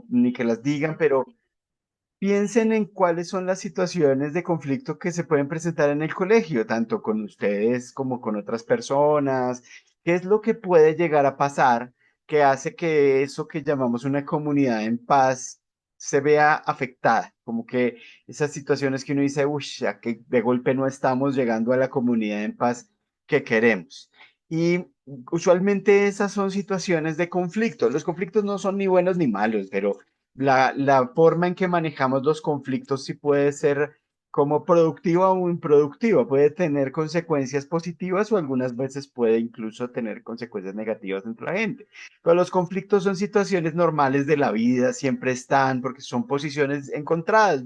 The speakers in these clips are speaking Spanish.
ni que las digan, pero piensen en cuáles son las situaciones de conflicto que se pueden presentar en el colegio, tanto con ustedes como con otras personas. ¿Qué es lo que puede llegar a pasar que hace que eso que llamamos una comunidad en paz se vea afectada? Como que esas situaciones que uno dice, uy, ya que de golpe no estamos llegando a la comunidad en paz que queremos. Y usualmente esas son situaciones de conflicto. Los conflictos no son ni buenos ni malos, pero la forma en que manejamos los conflictos sí puede ser como productiva o improductiva, puede tener consecuencias positivas o algunas veces puede incluso tener consecuencias negativas entre la gente. Pero los conflictos son situaciones normales de la vida, siempre están, porque son posiciones encontradas,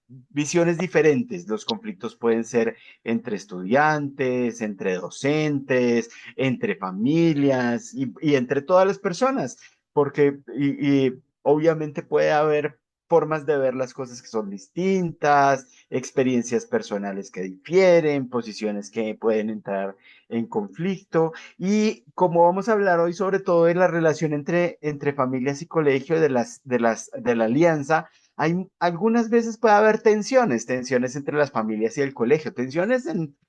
visiones diferentes. Los conflictos pueden ser entre estudiantes, entre docentes, entre familias y entre todas las personas, porque obviamente puede haber formas de ver las cosas que son distintas, experiencias personales que difieren, posiciones que pueden entrar en conflicto. Y como vamos a hablar hoy sobre todo de la relación entre familias y colegio, de la alianza, hay algunas veces puede haber tensiones, tensiones entre las familias y el colegio, tensiones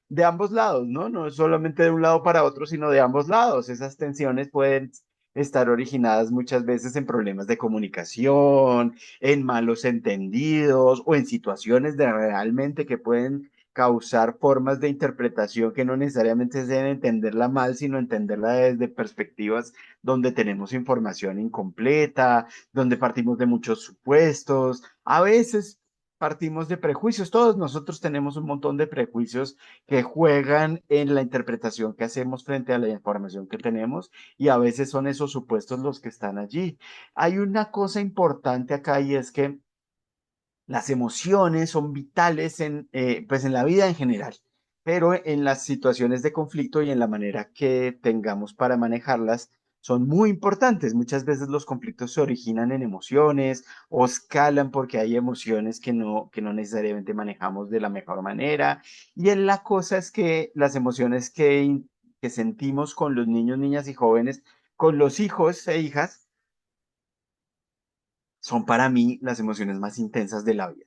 de ambos lados, ¿no? No solamente de un lado para otro, sino de ambos lados. Esas tensiones pueden estar originadas muchas veces en problemas de comunicación, en malos entendidos o en situaciones de realmente que pueden causar formas de interpretación que no necesariamente se deben entenderla mal, sino entenderla desde perspectivas donde tenemos información incompleta, donde partimos de muchos supuestos. A veces partimos de prejuicios. Todos nosotros tenemos un montón de prejuicios que juegan en la interpretación que hacemos frente a la información que tenemos y a veces son esos supuestos los que están allí. Hay una cosa importante acá y es que las emociones son vitales pues en la vida en general, pero en las situaciones de conflicto y en la manera que tengamos para manejarlas son muy importantes. Muchas veces los conflictos se originan en emociones o escalan porque hay emociones que no necesariamente manejamos de la mejor manera. Y en la cosa es que las emociones que sentimos con los niños, niñas y jóvenes, con los hijos e hijas, son para mí las emociones más intensas de la vida.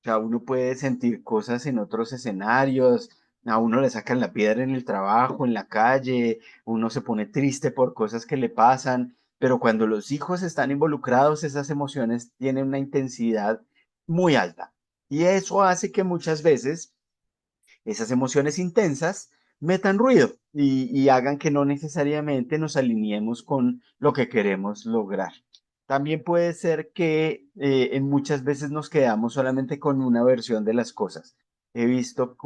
O sea, uno puede sentir cosas en otros escenarios, a uno le sacan la piedra en el trabajo, en la calle, uno se pone triste por cosas que le pasan, pero cuando los hijos están involucrados, esas emociones tienen una intensidad muy alta. Y eso hace que muchas veces esas emociones intensas metan ruido y hagan que no necesariamente nos alineemos con lo que queremos lograr. También puede ser que en muchas veces nos quedamos solamente con una versión de las cosas. He visto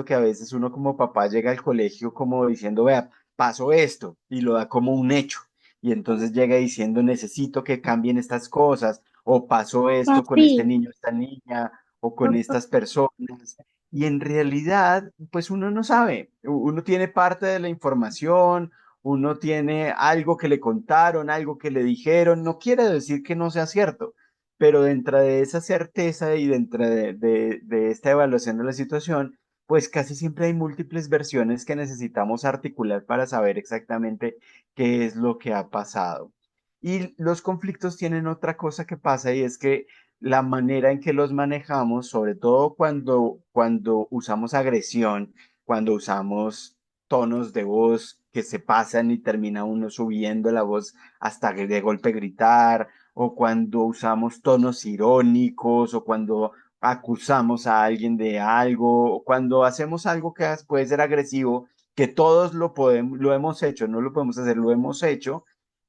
que a veces uno como papá llega al colegio como diciendo, vea, pasó esto y lo da como un hecho. Y entonces llega diciendo, necesito que cambien estas cosas, o pasó esto con este Papi, niño, esta niña, o con estas personas. Y en realidad, pues uno no sabe, uno tiene parte de la información, uno tiene algo que le contaron, algo que le dijeron, no quiere decir que no sea cierto, pero dentro de esa certeza y dentro de esta evaluación de la situación, pues casi siempre hay múltiples versiones que necesitamos articular para saber exactamente qué es lo que ha pasado. Y los conflictos tienen otra cosa que pasa y es que la manera en que los manejamos, sobre todo cuando usamos agresión, cuando usamos tonos de voz que se pasan y termina uno subiendo la voz hasta que de golpe gritar, o cuando usamos tonos irónicos, o cuando acusamos a alguien de algo, o cuando hacemos algo que puede ser agresivo, que todos lo podemos, lo hemos hecho, no lo podemos hacer, lo hemos hecho.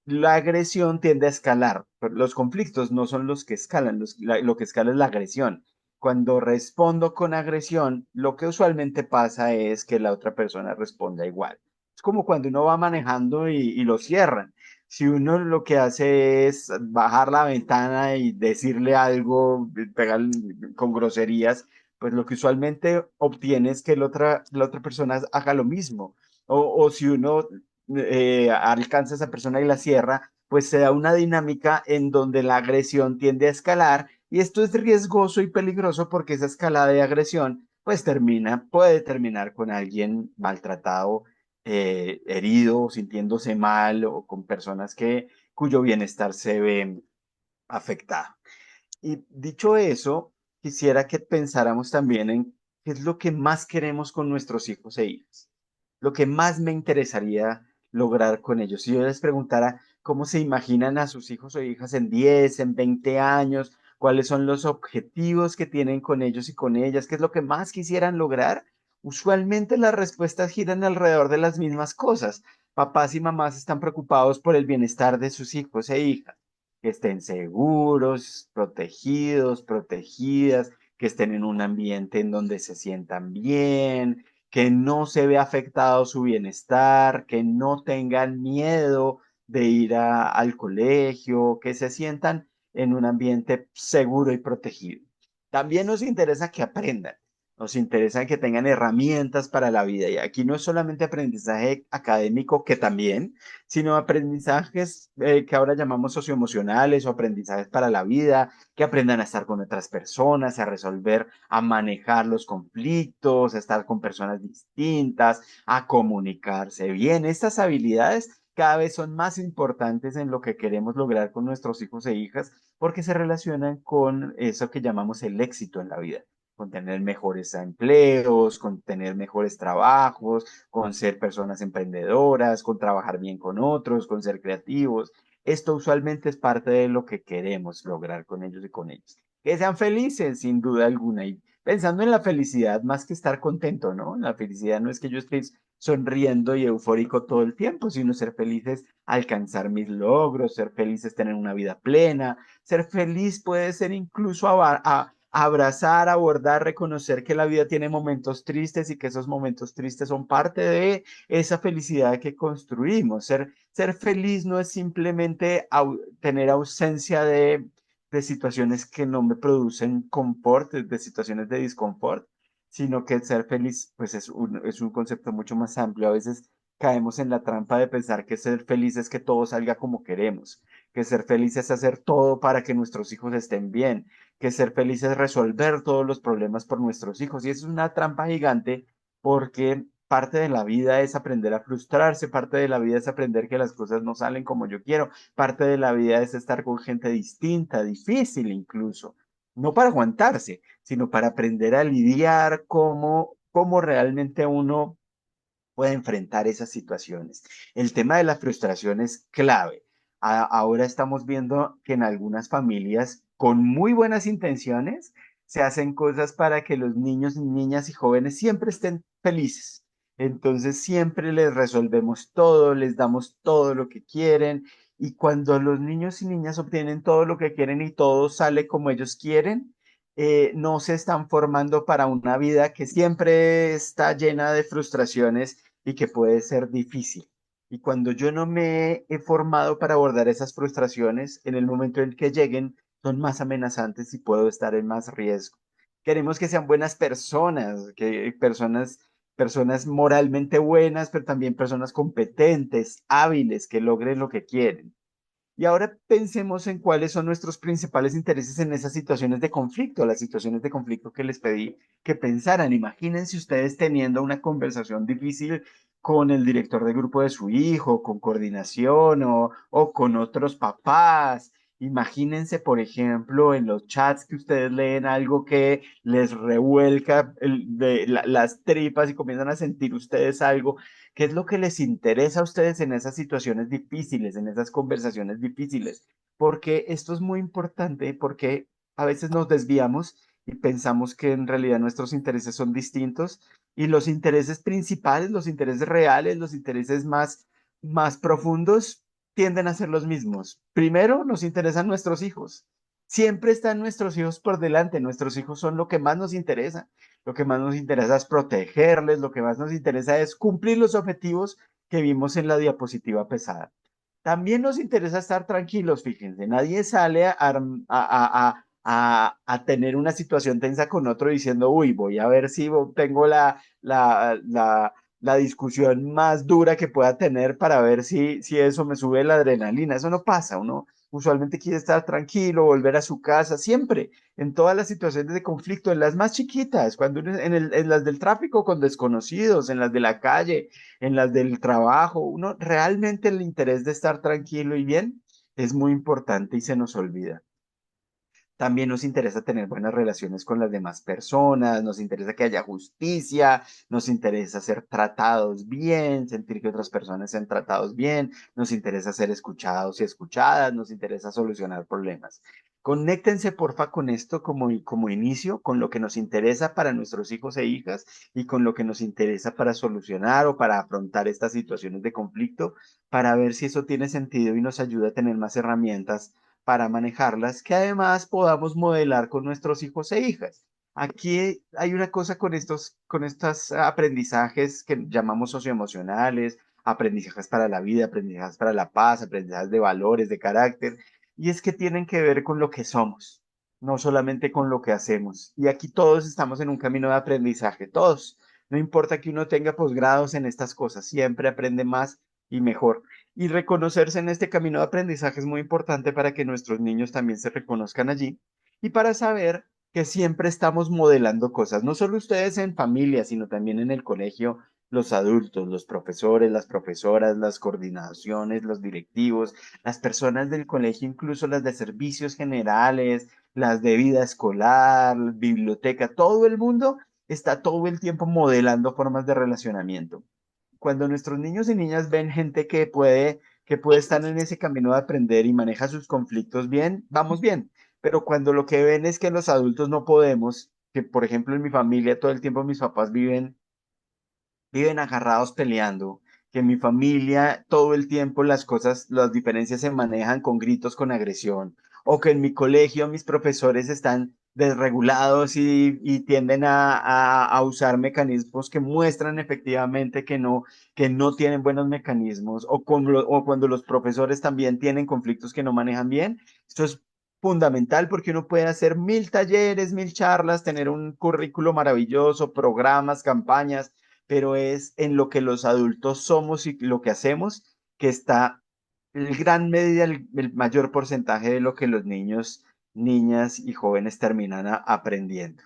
La agresión tiende a escalar, pero los conflictos no son los que escalan, lo que escala es la agresión. Cuando respondo con agresión, lo que usualmente pasa es que la otra persona responda igual. Es como cuando uno va manejando y lo cierran. Si uno lo que hace es bajar la ventana y decirle algo, pegar con groserías, pues lo que usualmente obtiene es que la otra persona haga lo mismo. O si uno alcanza a esa persona y la cierra, pues se da una dinámica en donde la agresión tiende a escalar y esto es riesgoso y peligroso porque esa escalada de agresión pues puede terminar con alguien maltratado, herido, sintiéndose mal o con personas cuyo bienestar se ve afectado. Y dicho eso, quisiera que pensáramos también en qué es lo que más queremos con nuestros hijos e hijas, lo que más me interesaría lograr con ellos. Si yo les preguntara cómo se imaginan a sus hijos o hijas en 10, en 20 años, cuáles son los objetivos que tienen con ellos y con ellas, qué es lo que más quisieran lograr, usualmente las respuestas giran alrededor de las mismas cosas. Papás y mamás están preocupados por el bienestar de sus hijos e hijas, que estén seguros, protegidos, protegidas, que estén en un ambiente en donde se sientan bien, que no se vea afectado su bienestar, que no tengan miedo de ir al colegio, que se sientan en un ambiente seguro y protegido. También nos interesa que aprendan, nos interesa que tengan herramientas para la vida. Y aquí no es solamente aprendizaje académico, que también, sino aprendizajes que ahora llamamos socioemocionales o aprendizajes para la vida, que aprendan a estar con otras personas, a resolver, a manejar los conflictos, a estar con personas distintas, a comunicarse bien. Estas habilidades cada vez son más importantes en lo que queremos lograr con nuestros hijos e hijas porque se relacionan con eso que llamamos el éxito en la vida, con tener mejores empleos, con tener mejores trabajos, con ser personas emprendedoras, con trabajar bien con otros, con ser creativos. Esto usualmente es parte de lo que queremos lograr con ellos y con ellos. Que sean felices, sin duda alguna. Y pensando en la felicidad, más que estar contento, ¿no? La felicidad no es que yo esté sonriendo y eufórico todo el tiempo, sino ser felices, alcanzar mis logros, ser felices, tener una vida plena. Ser feliz puede ser incluso abrazar, abordar, reconocer que la vida tiene momentos tristes y que esos momentos tristes son parte de esa felicidad que construimos. Ser feliz no es simplemente tener ausencia de situaciones que no me producen confort, de situaciones de disconfort, sino que ser feliz pues es un concepto mucho más amplio. A veces caemos en la trampa de pensar que ser feliz es que todo salga como queremos, que ser feliz es hacer todo para que nuestros hijos estén bien, que ser feliz es resolver todos los problemas por nuestros hijos. Y eso es una trampa gigante porque parte de la vida es aprender a frustrarse, parte de la vida es aprender que las cosas no salen como yo quiero, parte de la vida es estar con gente distinta, difícil incluso, no para aguantarse, sino para aprender a lidiar cómo realmente uno puede enfrentar esas situaciones. El tema de la frustración es clave. Ahora estamos viendo que en algunas familias con muy buenas intenciones se hacen cosas para que los niños, niñas y jóvenes siempre estén felices. Entonces siempre les resolvemos todo, les damos todo lo que quieren y cuando los niños y niñas obtienen todo lo que quieren y todo sale como ellos quieren, no se están formando para una vida que siempre está llena de frustraciones y que puede ser difícil. Y cuando yo no me he formado para abordar esas frustraciones, en el momento en que lleguen, son más amenazantes y puedo estar en más riesgo. Queremos que sean buenas personas, que personas moralmente buenas, pero también personas competentes, hábiles, que logren lo que quieren. Y ahora pensemos en cuáles son nuestros principales intereses en esas situaciones de conflicto, las situaciones de conflicto que les pedí que pensaran. Imagínense ustedes teniendo una conversación difícil con el director de grupo de su hijo, con coordinación o con otros papás. Imagínense, por ejemplo, en los chats que ustedes leen algo que les revuelca las tripas y comienzan a sentir ustedes algo. ¿Qué es lo que les interesa a ustedes en esas situaciones difíciles, en esas conversaciones difíciles? Porque esto es muy importante porque a veces nos desviamos y pensamos que en realidad nuestros intereses son distintos y los intereses principales, los intereses reales, los intereses más profundos tienden a ser los mismos. Primero, nos interesan nuestros hijos. Siempre están nuestros hijos por delante. Nuestros hijos son lo que más nos interesa. Lo que más nos interesa es protegerles, lo que más nos interesa es cumplir los objetivos que vimos en la diapositiva pesada. También nos interesa estar tranquilos, fíjense, nadie sale a tener una situación tensa con otro diciendo, uy, voy a ver si tengo la discusión más dura que pueda tener para ver si eso me sube la adrenalina. Eso no pasa, uno usualmente quiere estar tranquilo, volver a su casa, siempre en todas las situaciones de conflicto, en las más chiquitas, cuando en las del tráfico con desconocidos, en las de la calle, en las del trabajo, uno realmente el interés de estar tranquilo y bien es muy importante y se nos olvida. También nos interesa tener buenas relaciones con las demás personas, nos interesa que haya justicia, nos interesa ser tratados bien, sentir que otras personas sean tratados bien, nos interesa ser escuchados y escuchadas, nos interesa solucionar problemas. Conéctense, porfa, con esto como inicio, con lo que nos interesa para nuestros hijos e hijas y con lo que nos interesa para solucionar o para afrontar estas situaciones de conflicto, para ver si eso tiene sentido y nos ayuda a tener más herramientas para manejarlas, que además podamos modelar con nuestros hijos e hijas. Aquí hay una cosa con estos aprendizajes que llamamos socioemocionales, aprendizajes para la vida, aprendizajes para la paz, aprendizajes de valores, de carácter, y es que tienen que ver con lo que somos, no solamente con lo que hacemos. Y aquí todos estamos en un camino de aprendizaje, todos. No importa que uno tenga posgrados en estas cosas, siempre aprende más y mejor. Y reconocerse en este camino de aprendizaje es muy importante para que nuestros niños también se reconozcan allí y para saber que siempre estamos modelando cosas, no solo ustedes en familia, sino también en el colegio, los adultos, los profesores, las profesoras, las coordinaciones, los directivos, las personas del colegio, incluso las de servicios generales, las de vida escolar, biblioteca, todo el mundo está todo el tiempo modelando formas de relacionamiento. Cuando nuestros niños y niñas ven gente que puede estar en ese camino de aprender y maneja sus conflictos bien, vamos bien. Pero cuando lo que ven es que los adultos no podemos, que por ejemplo en mi familia todo el tiempo mis papás viven agarrados peleando, que en mi familia todo el tiempo las cosas, las diferencias se manejan con gritos, con agresión, o que en mi colegio mis profesores están desregulados y tienden a usar mecanismos que muestran efectivamente que no tienen buenos mecanismos, o cuando los profesores también tienen conflictos que no manejan bien. Esto es fundamental porque uno puede hacer 1000 talleres, 1000 charlas, tener un currículo maravilloso, programas, campañas, pero es en lo que los adultos somos y lo que hacemos que está en gran medida el mayor porcentaje de lo que los niños, niñas y jóvenes terminan aprendiendo.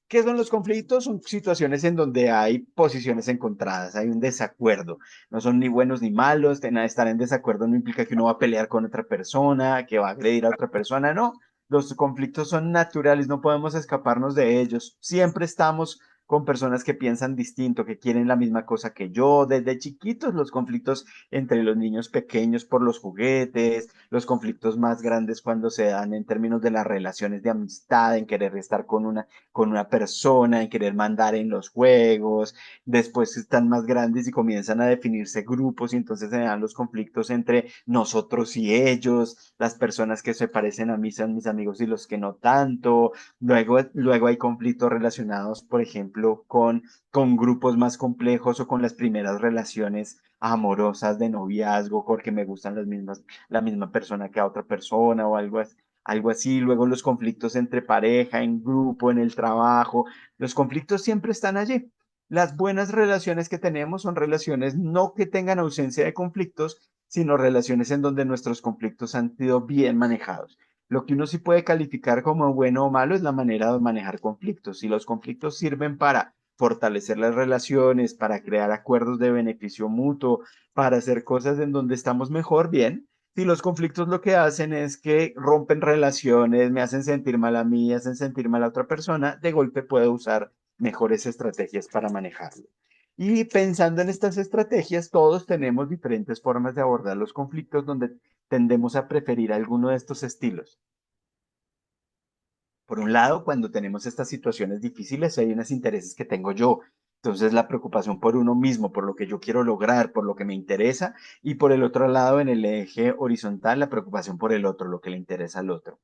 ¿Qué son los conflictos? Son situaciones en donde hay posiciones encontradas, hay un desacuerdo. No son ni buenos ni malos, estar en desacuerdo no implica que uno va a pelear con otra persona, que va a agredir a otra persona, no. Los conflictos son naturales, no podemos escaparnos de ellos. Siempre estamos con personas que piensan distinto, que quieren la misma cosa que yo. Desde chiquitos los conflictos entre los niños pequeños por los juguetes, los conflictos más grandes cuando se dan en términos de las relaciones de amistad, en querer estar con una persona, en querer mandar en los juegos. Después están más grandes y comienzan a definirse grupos y entonces se dan los conflictos entre nosotros y ellos. Las personas que se parecen a mí son mis amigos y los que no tanto. Luego hay conflictos relacionados, por ejemplo, con grupos más complejos o con las primeras relaciones amorosas de noviazgo, porque me gustan la misma persona que a otra persona o algo así. Luego los conflictos entre pareja, en grupo, en el trabajo. Los conflictos siempre están allí. Las buenas relaciones que tenemos son relaciones no que tengan ausencia de conflictos, sino relaciones en donde nuestros conflictos han sido bien manejados. Lo que uno sí puede calificar como bueno o malo es la manera de manejar conflictos. Si los conflictos sirven para fortalecer las relaciones, para crear acuerdos de beneficio mutuo, para hacer cosas en donde estamos mejor, bien. Si los conflictos lo que hacen es que rompen relaciones, me hacen sentir mal a mí, hacen sentir mal a otra persona, de golpe puedo usar mejores estrategias para manejarlo. Y pensando en estas estrategias, todos tenemos diferentes formas de abordar los conflictos donde tendemos a preferir alguno de estos estilos. Por un lado, cuando tenemos estas situaciones difíciles, hay unos intereses que tengo yo. Entonces, la preocupación por uno mismo, por lo que yo quiero lograr, por lo que me interesa, y por el otro lado, en el eje horizontal, la preocupación por el otro, lo que le interesa al otro.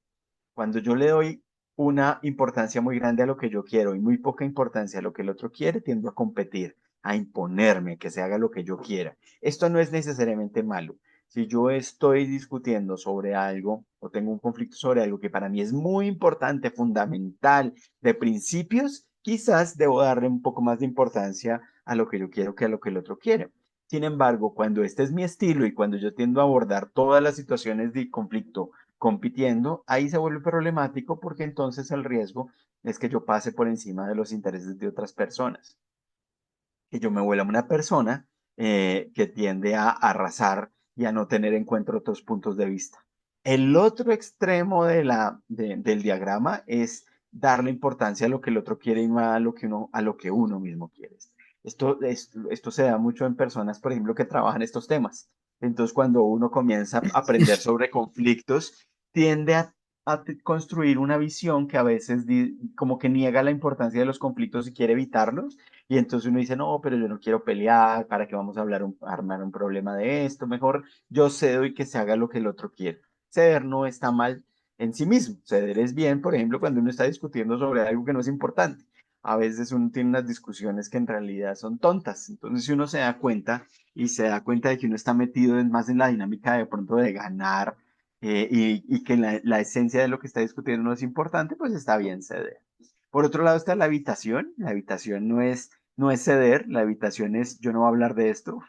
Cuando yo le doy una importancia muy grande a lo que yo quiero y muy poca importancia a lo que el otro quiere, tiendo a competir, a imponerme, que se haga lo que yo quiera. Esto no es necesariamente malo. Si yo estoy discutiendo sobre algo o tengo un conflicto sobre algo que para mí es muy importante, fundamental, de principios, quizás debo darle un poco más de importancia a lo que yo quiero que a lo que el otro quiere. Sin embargo, cuando este es mi estilo y cuando yo tiendo a abordar todas las situaciones de conflicto compitiendo, ahí se vuelve problemático porque entonces el riesgo es que yo pase por encima de los intereses de otras personas, que yo me vuelva una persona que tiende a arrasar y a no tener en cuenta otros puntos de vista. El otro extremo del diagrama es darle importancia a lo que el otro quiere y no a lo que uno mismo quiere. Esto se da mucho en personas, por ejemplo, que trabajan estos temas. Entonces, cuando uno comienza a aprender sobre conflictos, tiende a construir una visión que a veces como que niega la importancia de los conflictos y quiere evitarlos. Y entonces uno dice, no, pero yo no quiero pelear, ¿para qué vamos a armar un problema de esto? Mejor yo cedo y que se haga lo que el otro quiere. Ceder no está mal en sí mismo. Ceder es bien, por ejemplo, cuando uno está discutiendo sobre algo que no es importante. A veces uno tiene unas discusiones que en realidad son tontas. Entonces, si uno se da cuenta y se da cuenta de que uno está metido más en la dinámica de pronto de ganar y que la esencia de lo que está discutiendo no es importante, pues está bien ceder. Por otro lado está la habitación. La habitación no es ceder, la habitación es yo no voy a hablar de esto.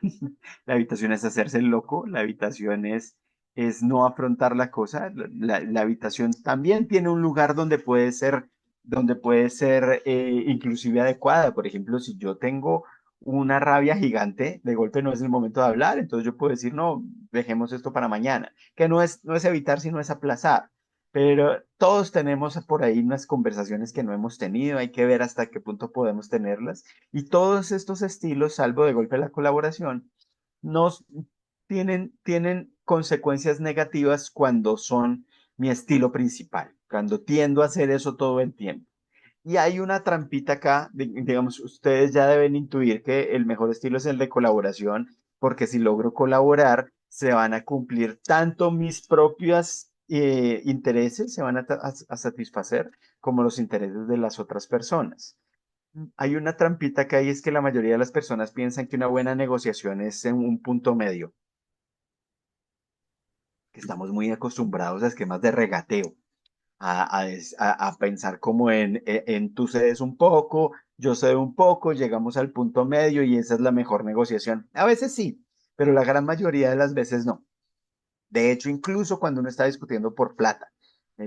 La habitación es hacerse el loco, la habitación es no afrontar la cosa. La habitación también tiene un lugar donde puede ser inclusive adecuada. Por ejemplo, si yo tengo una rabia gigante, de golpe no es el momento de hablar, entonces yo puedo decir, no, dejemos esto para mañana, que no es evitar, sino es aplazar. Pero todos tenemos por ahí unas conversaciones que no hemos tenido, hay que ver hasta qué punto podemos tenerlas. Y todos estos estilos, salvo de golpe la colaboración, nos tienen consecuencias negativas cuando son mi estilo principal, cuando tiendo a hacer eso todo el tiempo. Y hay una trampita acá, digamos, ustedes ya deben intuir que el mejor estilo es el de colaboración, porque si logro colaborar, se van a cumplir tanto mis propios intereses, se van a satisfacer, como los intereses de las otras personas. Hay una trampita que hay, es que la mayoría de las personas piensan que una buena negociación es en un punto medio, que estamos muy acostumbrados a esquemas de regateo, a pensar como en tú cedes un poco, yo cedo un poco, llegamos al punto medio y esa es la mejor negociación. A veces sí, pero la gran mayoría de las veces no. De hecho, incluso cuando uno está discutiendo por plata,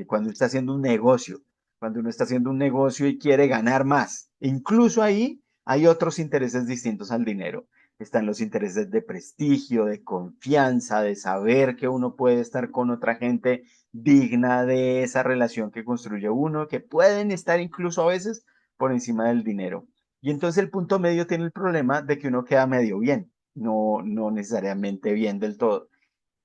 cuando uno está haciendo un negocio, cuando uno está haciendo un negocio y quiere ganar más, incluso ahí hay otros intereses distintos al dinero. Están los intereses de prestigio, de confianza, de saber que uno puede estar con otra gente digna de esa relación que construye uno, que pueden estar incluso a veces por encima del dinero. Y entonces el punto medio tiene el problema de que uno queda medio bien, no necesariamente bien del todo.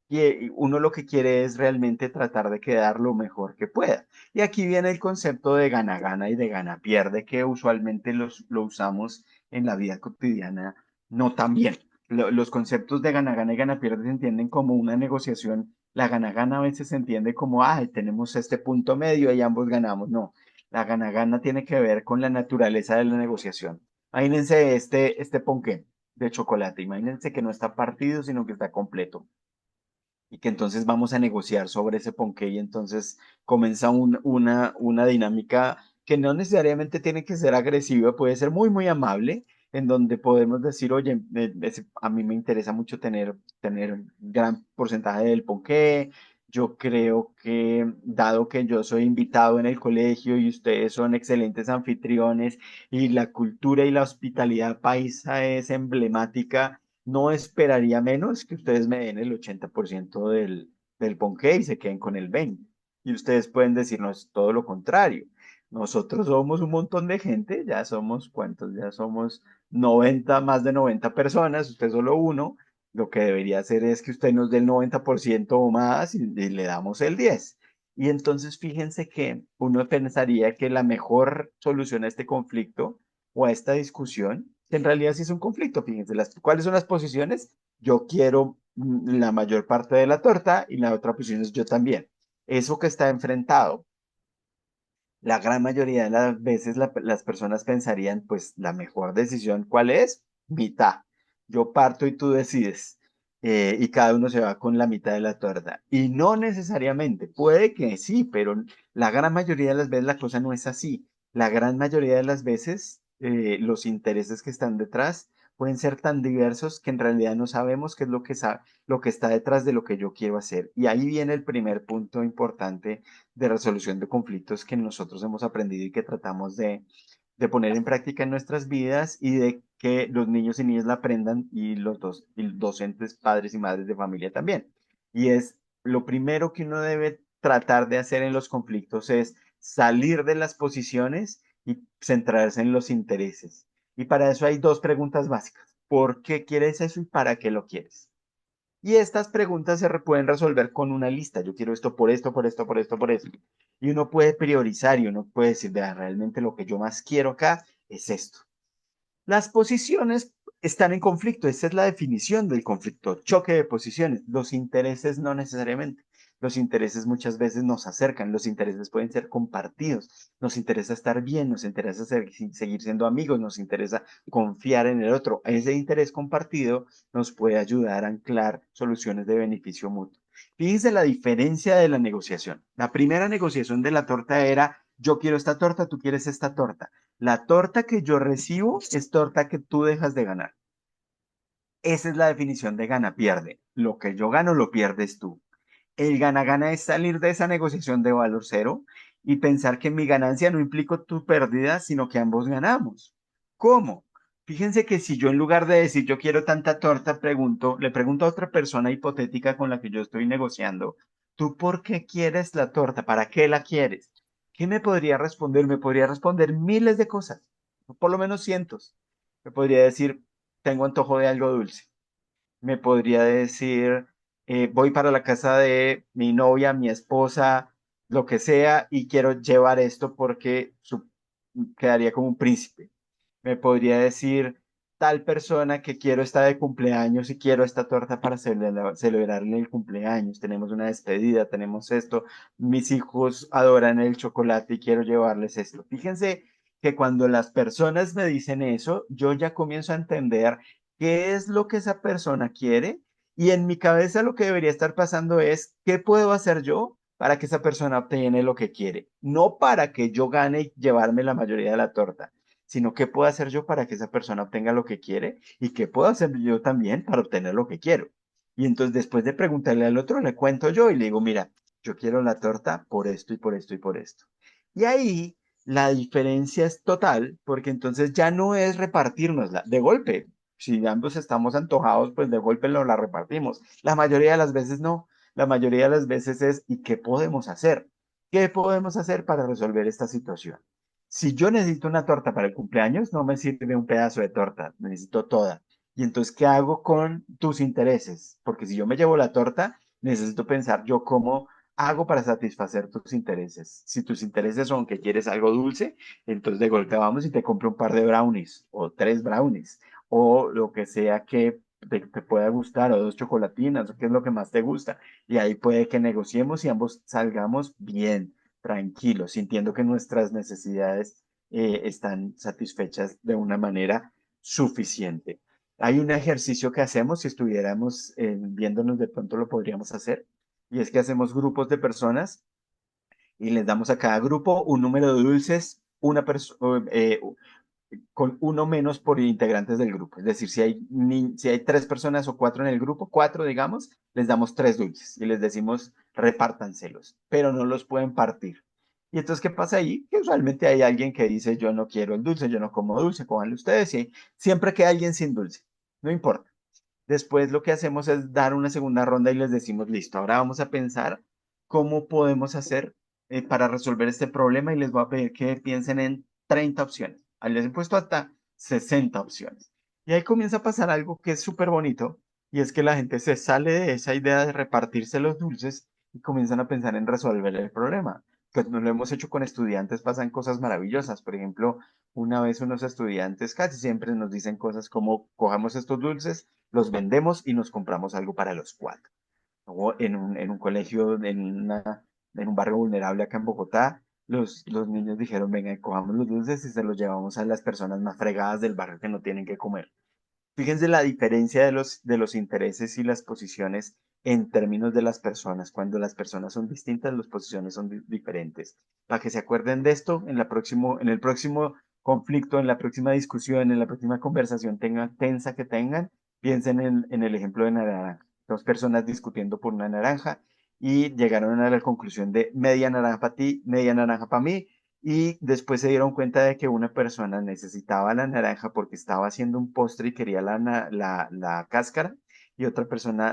Y uno lo que quiere es realmente tratar de quedar lo mejor que pueda. Y aquí viene el concepto de gana-gana y de gana-pierde, que usualmente lo usamos en la vida cotidiana no tan bien. Los conceptos de gana-gana y gana-pierde se entienden como una negociación. La gana-gana a veces se entiende como, tenemos este punto medio y ambos ganamos. No, la gana-gana tiene que ver con la naturaleza de la negociación. Imagínense este ponqué de chocolate. Imagínense que no está partido, sino que está completo y que entonces vamos a negociar sobre ese ponqué y entonces comienza una dinámica que no necesariamente tiene que ser agresiva, puede ser muy, muy amable, en donde podemos decir, oye, a mí me interesa mucho tener gran porcentaje del ponqué. Yo creo que, dado que yo soy invitado en el colegio y ustedes son excelentes anfitriones y la cultura y la hospitalidad paisa es emblemática, no esperaría menos que ustedes me den el 80% del ponqué y se queden con el 20%. Y ustedes pueden decirnos todo lo contrario. Nosotros somos un montón de gente, ya somos, ¿cuántos? Ya somos 90, más de 90 personas, usted solo uno. Lo que debería hacer es que usted nos dé el 90% o más y le damos el 10%. Y entonces fíjense que uno pensaría que la mejor solución a este conflicto o a esta discusión, en realidad sí es un conflicto. Fíjense, ¿cuáles son las posiciones? Yo quiero la mayor parte de la torta y la otra posición es yo también. Eso que está enfrentado, la gran mayoría de las veces las personas pensarían, pues la mejor decisión, ¿cuál es? Mitad. Yo parto y tú decides. Y cada uno se va con la mitad de la torta. Y no necesariamente, puede que sí, pero la gran mayoría de las veces la cosa no es así. La gran mayoría de las veces los intereses que están detrás pueden ser tan diversos que en realidad no sabemos qué es lo que está detrás de lo que yo quiero hacer. Y ahí viene el primer punto importante de resolución de conflictos que nosotros hemos aprendido y que tratamos de poner en práctica en nuestras vidas y de que los niños y niñas la aprendan y los docentes, padres y madres de familia también. Y es lo primero que uno debe tratar de hacer en los conflictos es salir de las posiciones y centrarse en los intereses. Y para eso hay dos preguntas básicas. ¿Por qué quieres eso y para qué lo quieres? Y estas preguntas pueden resolver con una lista. Yo quiero esto por esto, por esto, por esto, por esto. Y uno puede priorizar y uno puede decir, vea, realmente lo que yo más quiero acá es esto. Las posiciones están en conflicto. Esa es la definición del conflicto. Choque de posiciones. Los intereses no necesariamente. Los intereses muchas veces nos acercan. Los intereses pueden ser compartidos. Nos interesa estar bien, nos interesa seguir siendo amigos, nos interesa confiar en el otro. Ese interés compartido nos puede ayudar a anclar soluciones de beneficio mutuo. Fíjense la diferencia de la negociación. La primera negociación de la torta era, yo quiero esta torta, tú quieres esta torta. La torta que yo recibo es torta que tú dejas de ganar. Esa es la definición de gana-pierde. Lo que yo gano lo pierdes tú. El gana-gana es salir de esa negociación de valor cero y pensar que mi ganancia no implica tu pérdida, sino que ambos ganamos. ¿Cómo? Fíjense que si yo en lugar de decir yo quiero tanta torta, le pregunto a otra persona hipotética con la que yo estoy negociando, ¿tú por qué quieres la torta? ¿Para qué la quieres? ¿Qué me podría responder? Me podría responder miles de cosas, por lo menos cientos. Me podría decir, tengo antojo de algo dulce. Me podría decir, voy para la casa de mi novia, mi esposa, lo que sea, y quiero llevar esto porque quedaría como un príncipe. Me podría decir, tal persona que quiero está de cumpleaños y quiero esta torta para celebrarle el cumpleaños. Tenemos una despedida, tenemos esto. Mis hijos adoran el chocolate y quiero llevarles esto. Fíjense que cuando las personas me dicen eso, yo ya comienzo a entender qué es lo que esa persona quiere y en mi cabeza lo que debería estar pasando es, ¿qué puedo hacer yo para que esa persona obtenga lo que quiere? No para que yo gane y llevarme la mayoría de la torta, sino qué puedo hacer yo para que esa persona obtenga lo que quiere y qué puedo hacer yo también para obtener lo que quiero. Y entonces después de preguntarle al otro, le cuento yo y le digo, mira, yo quiero la torta por esto y por esto y por esto. Y ahí la diferencia es total, porque entonces ya no es repartirnosla de golpe. Si ambos estamos antojados, pues de golpe lo la repartimos. La mayoría de las veces no. La mayoría de las veces es, ¿y qué podemos hacer? ¿Qué podemos hacer para resolver esta situación? Si yo necesito una torta para el cumpleaños, no me sirve un pedazo de torta, necesito toda. Y entonces, ¿qué hago con tus intereses? Porque si yo me llevo la torta, necesito pensar yo cómo hago para satisfacer tus intereses. Si tus intereses son que quieres algo dulce, entonces de golpe vamos y te compro un par de brownies o tres brownies o lo que sea que te pueda gustar o dos chocolatinas o qué es lo que más te gusta. Y ahí puede que negociemos y ambos salgamos bien, tranquilos, sintiendo que nuestras necesidades están satisfechas de una manera suficiente. Hay un ejercicio que hacemos, si estuviéramos viéndonos de pronto lo podríamos hacer, y es que hacemos grupos de personas y les damos a cada grupo un número de dulces, con uno menos por integrantes del grupo. Es decir, si hay tres personas o cuatro en el grupo, cuatro, digamos, les damos tres dulces y les decimos repártanselos, pero no los pueden partir. Y entonces, ¿qué pasa ahí? Que usualmente hay alguien que dice, yo no quiero el dulce, yo no como dulce, cómanlo ustedes, y siempre queda alguien sin dulce, no importa. Después lo que hacemos es dar una segunda ronda y les decimos, listo, ahora vamos a pensar cómo podemos hacer para resolver este problema y les voy a pedir que piensen en 30 opciones. Ahí les he puesto hasta 60 opciones. Y ahí comienza a pasar algo que es súper bonito y es que la gente se sale de esa idea de repartirse los dulces y comienzan a pensar en resolver el problema. Pues no lo hemos hecho con estudiantes, pasan cosas maravillosas. Por ejemplo, una vez unos estudiantes casi siempre nos dicen cosas como, cojamos estos dulces, los vendemos y nos compramos algo para los cuatro. O en un colegio, en un barrio vulnerable acá en Bogotá, los niños dijeron, venga, cojamos los dulces y se los llevamos a las personas más fregadas del barrio que no tienen que comer. Fíjense la diferencia de los intereses y las posiciones en términos de las personas. Cuando las personas son distintas, las posiciones son diferentes. Para que se acuerden de esto, en el próximo conflicto, en la próxima discusión, en la próxima conversación tensa que tengan, piensen en el ejemplo de naranja. Dos personas discutiendo por una naranja y llegaron a la conclusión de media naranja para ti, media naranja para mí, y después se dieron cuenta de que una persona necesitaba la naranja porque estaba haciendo un postre y quería la cáscara, y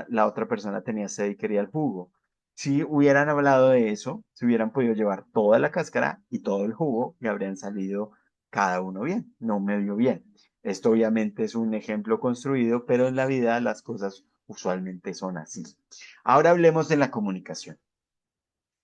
la otra persona tenía sed y quería el jugo. Si hubieran hablado de eso, se hubieran podido llevar toda la cáscara y todo el jugo y habrían salido cada uno bien, no medio bien. Esto obviamente es un ejemplo construido, pero en la vida las cosas usualmente son así. Ahora hablemos de la comunicación.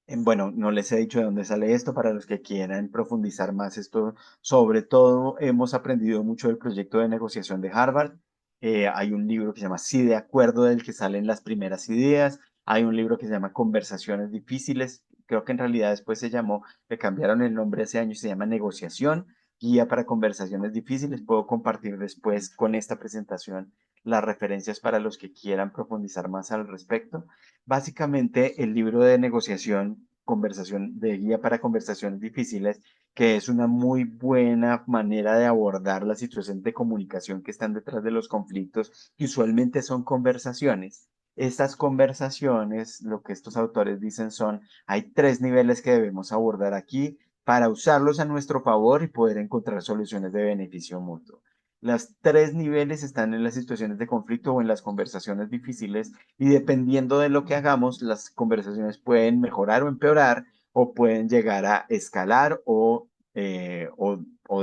Bueno, no les he dicho de dónde sale esto para los que quieran profundizar más esto. Sobre todo, hemos aprendido mucho del proyecto de negociación de Harvard. Hay un libro que se llama Sí de acuerdo, del que salen las primeras ideas. Hay un libro que se llama Conversaciones difíciles. Creo que en realidad después se llamó, le cambiaron el nombre hace años, se llama Negociación, Guía para Conversaciones Difíciles. Puedo compartir después con esta presentación las referencias para los que quieran profundizar más al respecto. Básicamente, el libro de negociación, conversación de guía para conversaciones difíciles, que es una muy buena manera de abordar las situaciones de comunicación que están detrás de los conflictos, que usualmente son conversaciones. Estas conversaciones, lo que estos autores dicen son, hay tres niveles que debemos abordar aquí para usarlos a nuestro favor y poder encontrar soluciones de beneficio mutuo. Los tres niveles están en las situaciones de conflicto o en las conversaciones difíciles y dependiendo de lo que hagamos, las conversaciones pueden mejorar o empeorar o pueden llegar a escalar o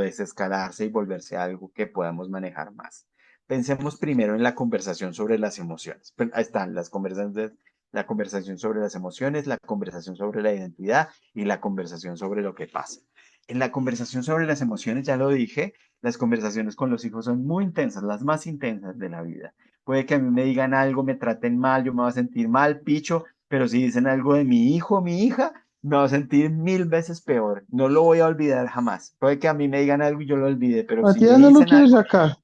desescalarse y volverse algo que podamos manejar más. Pensemos primero en la conversación sobre las emociones. Pues, ahí están las conversaciones, la conversación sobre las emociones, la conversación sobre la identidad y la conversación sobre lo que pasa. En la conversación sobre las emociones, ya lo dije, las conversaciones con los hijos son muy intensas, las más intensas de la vida. Puede que a mí me digan algo, me traten mal, yo me voy a sentir mal, picho, pero si dicen algo de mi hijo o mi hija, me voy a sentir mil veces peor. No lo voy a olvidar jamás. Puede que a mí me digan algo y yo lo olvide, pero si me Matías no lo dicen quiere algo sacar.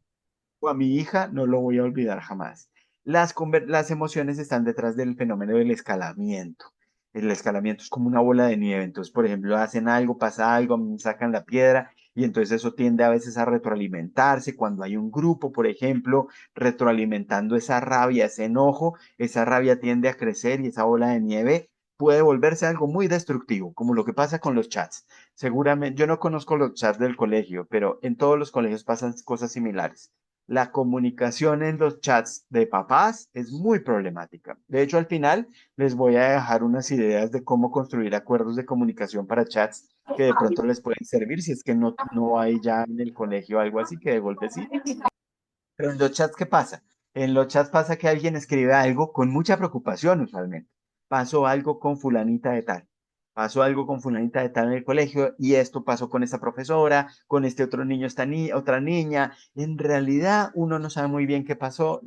o a mi hija, no lo voy a olvidar jamás. Las emociones están detrás del fenómeno del escalamiento. El escalamiento es como una bola de nieve. Entonces, por ejemplo, hacen algo, pasa algo, sacan la piedra y entonces eso tiende a veces a retroalimentarse. Cuando hay un grupo, por ejemplo, retroalimentando esa rabia, ese enojo, esa rabia tiende a crecer y esa bola de nieve puede volverse algo muy destructivo, como lo que pasa con los chats. Seguramente, yo no conozco los chats del colegio, pero en todos los colegios pasan cosas similares. La comunicación en los chats de papás es muy problemática. De hecho, al final les voy a dejar unas ideas de cómo construir acuerdos de comunicación para chats que de pronto les pueden servir si es que no hay ya en el colegio algo así que de golpe sí. Pero en los chats, ¿qué pasa? En los chats pasa que alguien escribe algo con mucha preocupación usualmente. Pasó algo con fulanita de tal. Pasó algo con fulanita de tal en el colegio y esto pasó con esta profesora, con este otro niño, otra niña. En realidad uno no sabe muy bien qué pasó.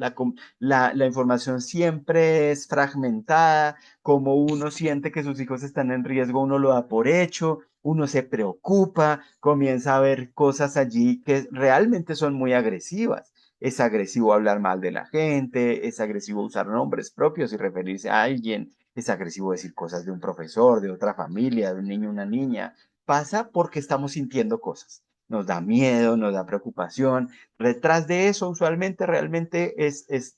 La información siempre es fragmentada. Como uno siente que sus hijos están en riesgo, uno lo da por hecho. Uno se preocupa, comienza a ver cosas allí que realmente son muy agresivas. Es agresivo hablar mal de la gente, es agresivo usar nombres propios y referirse a alguien, es agresivo decir cosas de un profesor, de otra familia, de un niño, una niña. Pasa porque estamos sintiendo cosas. Nos da miedo, nos da preocupación. Detrás de eso, usualmente, realmente es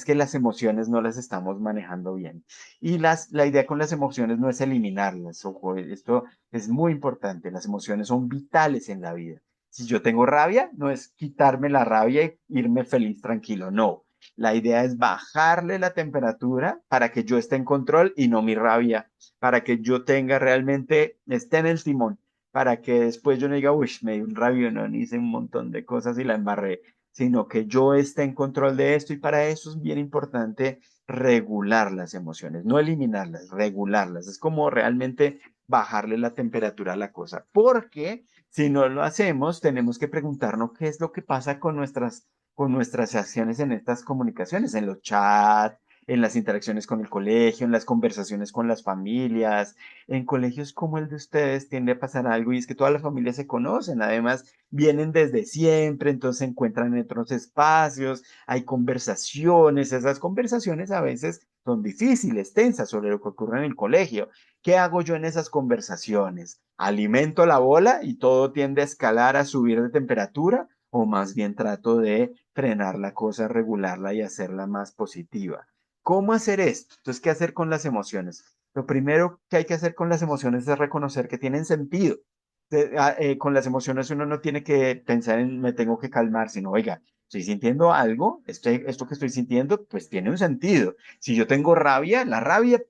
que las emociones no las estamos manejando bien. Y la idea con las emociones no es eliminarlas. Ojo, esto es muy importante. Las emociones son vitales en la vida. Si yo tengo rabia, no es quitarme la rabia y irme feliz, tranquilo, no. La idea es bajarle la temperatura para que yo esté en control y no mi rabia, para que yo tenga realmente, esté en el timón, para que después yo no diga, uy, me dio un rabio, no, hice un montón de cosas y la embarré, sino que yo esté en control de esto y para eso es bien importante regular las emociones, no eliminarlas, regularlas. Es como realmente bajarle la temperatura a la cosa, porque si no lo hacemos, tenemos que preguntarnos qué es lo que pasa con nuestras acciones en estas comunicaciones, en los chats, en las interacciones con el colegio, en las conversaciones con las familias. En colegios como el de ustedes tiende a pasar algo y es que todas las familias se conocen, además vienen desde siempre, entonces se encuentran en otros espacios, hay conversaciones, esas conversaciones a veces son difíciles, tensas sobre lo que ocurre en el colegio. ¿Qué hago yo en esas conversaciones? ¿Alimento la bola y todo tiende a escalar, a subir de temperatura? ¿O más bien trato de frenar la cosa, regularla y hacerla más positiva? ¿Cómo hacer esto? Entonces, ¿qué hacer con las emociones? Lo primero que hay que hacer con las emociones es reconocer que tienen sentido. Con las emociones uno no tiene que pensar en me tengo que calmar, sino, oiga, estoy sintiendo algo, esto que estoy sintiendo, pues tiene un sentido. Si yo tengo rabia, la rabia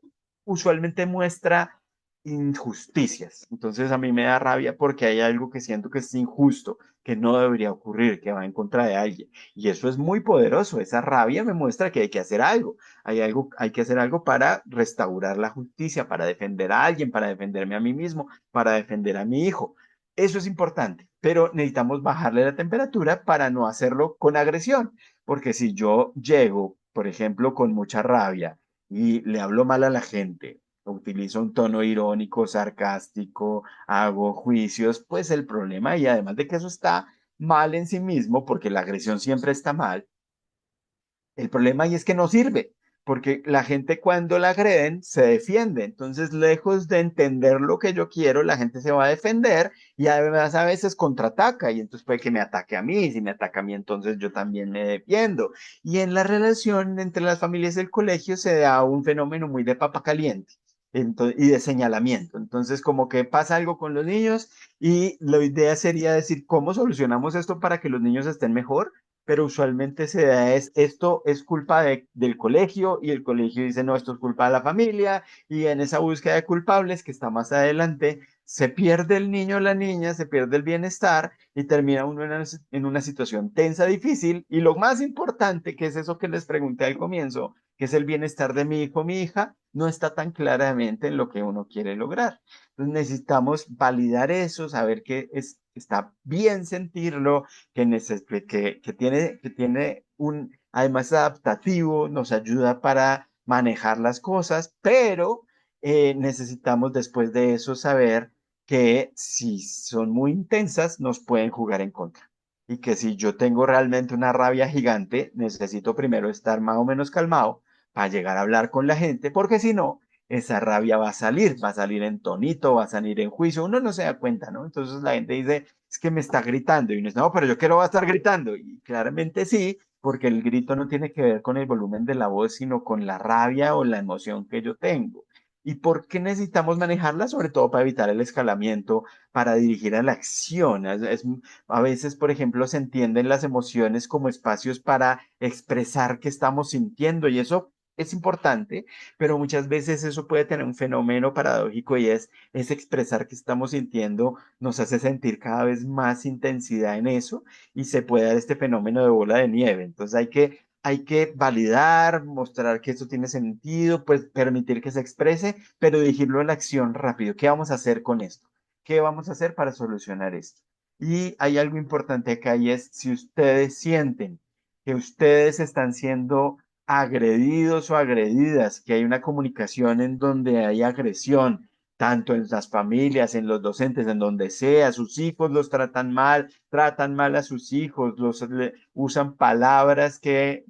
usualmente muestra injusticias. Entonces a mí me da rabia porque hay algo que siento que es injusto, que no debería ocurrir, que va en contra de alguien. Y eso es muy poderoso. Esa rabia me muestra que hay que hacer algo. Hay que hacer algo para restaurar la justicia, para defender a alguien, para defenderme a mí mismo, para defender a mi hijo. Eso es importante, pero necesitamos bajarle la temperatura para no hacerlo con agresión, porque si yo llego, por ejemplo, con mucha rabia y le hablo mal a la gente, utilizo un tono irónico, sarcástico, hago juicios, pues el problema, y además de que eso está mal en sí mismo, porque la agresión siempre está mal, el problema ahí es que no sirve, porque la gente cuando la agreden se defiende. Entonces, lejos de entender lo que yo quiero, la gente se va a defender y además a veces contraataca y entonces puede que me ataque a mí. Si me ataca a mí, entonces yo también me defiendo. Y en la relación entre las familias del colegio se da un fenómeno muy de papa caliente. Y de señalamiento. Entonces, como que pasa algo con los niños y la idea sería decir, ¿cómo solucionamos esto para que los niños estén mejor? Pero usualmente se da esto es culpa del colegio y el colegio dice, no, esto es culpa de la familia y en esa búsqueda de culpables que está más adelante, se pierde el niño o la niña, se pierde el bienestar y termina uno en una situación tensa, difícil y lo más importante, que es eso que les pregunté al comienzo, que es el bienestar de mi hijo o mi hija, no está tan claramente en lo que uno quiere lograr. Entonces necesitamos validar eso, saber que está bien sentirlo, que tiene un, además adaptativo, nos ayuda para manejar las cosas, pero necesitamos después de eso saber que si son muy intensas, nos pueden jugar en contra. Y que si yo tengo realmente una rabia gigante, necesito primero estar más o menos calmado para llegar a hablar con la gente, porque si no, esa rabia va a salir en tonito, va a salir en juicio, uno no se da cuenta, ¿no? Entonces la gente dice, es que me está gritando, y uno dice, no, pero yo quiero va a estar gritando, y claramente sí, porque el grito no tiene que ver con el volumen de la voz, sino con la rabia o la emoción que yo tengo. ¿Y por qué necesitamos manejarla? Sobre todo para evitar el escalamiento, para dirigir a la acción. A veces, por ejemplo, se entienden las emociones como espacios para expresar qué estamos sintiendo y eso es importante, pero muchas veces eso puede tener un fenómeno paradójico y es expresar qué estamos sintiendo, nos hace sentir cada vez más intensidad en eso y se puede dar este fenómeno de bola de nieve. Entonces hay que validar, mostrar que eso tiene sentido, pues permitir que se exprese, pero dirigirlo a la acción rápido. ¿Qué vamos a hacer con esto? ¿Qué vamos a hacer para solucionar esto? Y hay algo importante acá y es si ustedes sienten que ustedes están siendo agredidos o agredidas, que hay una comunicación en donde hay agresión, tanto en las familias, en los docentes, en donde sea, sus hijos los tratan mal a sus hijos, usan palabras que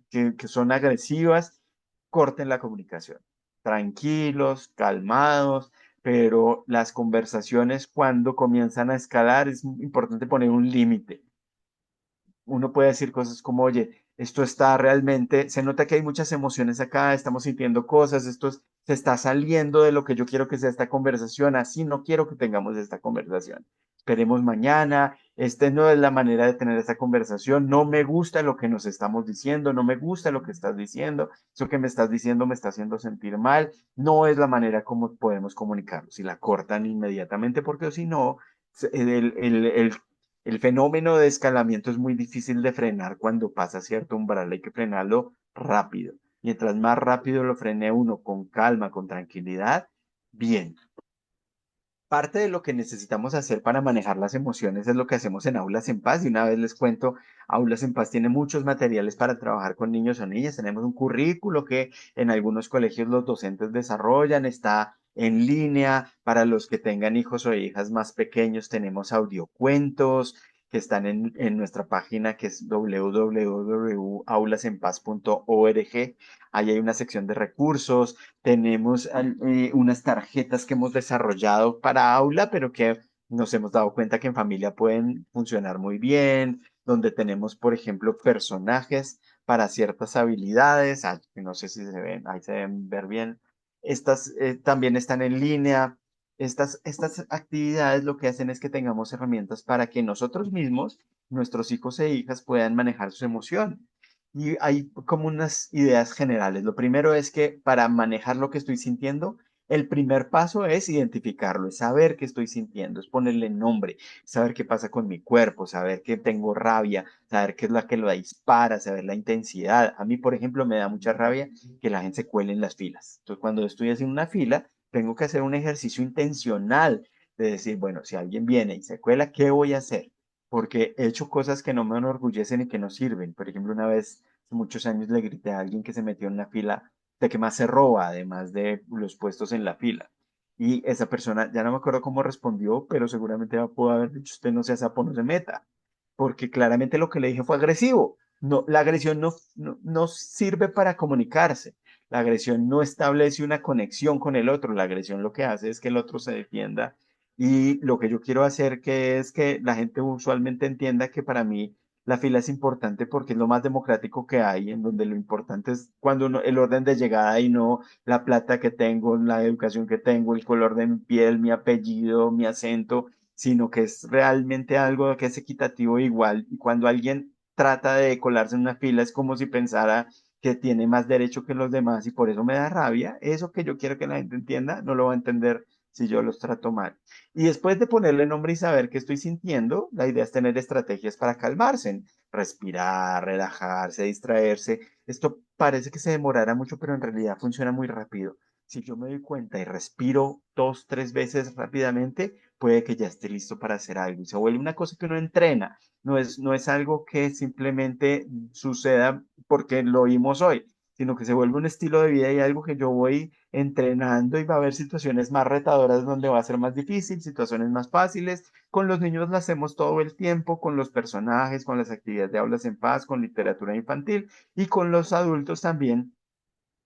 son agresivas, corten la comunicación. Tranquilos, calmados, pero las conversaciones cuando comienzan a escalar es importante poner un límite. Uno puede decir cosas como, oye, esto está realmente, se nota que hay muchas emociones acá, estamos sintiendo cosas, se está saliendo de lo que yo quiero que sea esta conversación, así no quiero que tengamos esta conversación. Esperemos mañana, este no es la manera de tener esta conversación, no me gusta lo que nos estamos diciendo, no me gusta lo que estás diciendo, eso que me estás diciendo me está haciendo sentir mal, no es la manera como podemos comunicarlo. Si la cortan inmediatamente, porque si no, el fenómeno de escalamiento es muy difícil de frenar cuando pasa cierto umbral, hay que frenarlo rápido. Mientras más rápido lo frene uno con calma, con tranquilidad, bien. Parte de lo que necesitamos hacer para manejar las emociones es lo que hacemos en Aulas en Paz. Y una vez les cuento, Aulas en Paz tiene muchos materiales para trabajar con niños o niñas. Tenemos un currículo que en algunos colegios los docentes desarrollan, está en línea. Para los que tengan hijos o hijas más pequeños, tenemos audiocuentos que están en nuestra página que es www.aulasenpaz.org. Ahí hay una sección de recursos, tenemos unas tarjetas que hemos desarrollado para aula, pero que nos hemos dado cuenta que en familia pueden funcionar muy bien, donde tenemos, por ejemplo, personajes para ciertas habilidades. No sé si se ven, ahí se deben ver bien. Estas también están en línea. Estas actividades lo que hacen es que tengamos herramientas para que nosotros mismos, nuestros hijos e hijas, puedan manejar su emoción. Y hay como unas ideas generales. Lo primero es que para manejar lo que estoy sintiendo, El primer paso es identificarlo, es saber qué estoy sintiendo, es ponerle nombre, saber qué pasa con mi cuerpo, saber que tengo rabia, saber qué es la que lo dispara, saber la intensidad. A mí, por ejemplo, me da mucha rabia que la gente se cuele en las filas. Entonces, cuando estoy haciendo una fila, tengo que hacer un ejercicio intencional de decir, bueno, si alguien viene y se cuela, ¿qué voy a hacer? Porque he hecho cosas que no me enorgullecen y que no sirven. Por ejemplo, una vez, hace muchos años, le grité a alguien que se metió en una fila de que más se roba, además de los puestos en la fila. Y esa persona, ya no me acuerdo cómo respondió, pero seguramente pudo haber dicho, usted no sea sapo, no se meta, porque claramente lo que le dije fue agresivo. No, la agresión no sirve para comunicarse. La agresión no establece una conexión con el otro. La agresión lo que hace es que el otro se defienda. Y lo que yo quiero hacer que es que la gente usualmente entienda que para mí la fila es importante porque es lo más democrático que hay, en donde lo importante es el orden de llegada y no la plata que tengo, la educación que tengo, el color de mi piel, mi apellido, mi acento, sino que es realmente algo que es equitativo e igual. Y cuando alguien trata de colarse en una fila es como si pensara que tiene más derecho que los demás y por eso me da rabia. Eso que yo quiero que la gente entienda, no lo va a entender si yo los trato mal. Y después de ponerle nombre y saber qué estoy sintiendo, la idea es tener estrategias para calmarse, respirar, relajarse, distraerse. Esto parece que se demorará mucho, pero en realidad funciona muy rápido. Si yo me doy cuenta y respiro 2, 3 veces rápidamente, puede que ya esté listo para hacer algo. Y se vuelve una cosa que uno entrena. No es algo que simplemente suceda porque lo oímos hoy, sino que se vuelve un estilo de vida y algo que yo voy entrenando y va a haber situaciones más retadoras donde va a ser más difícil, situaciones más fáciles. Con los niños lo hacemos todo el tiempo, con los personajes, con las actividades de aulas en paz, con literatura infantil y con los adultos también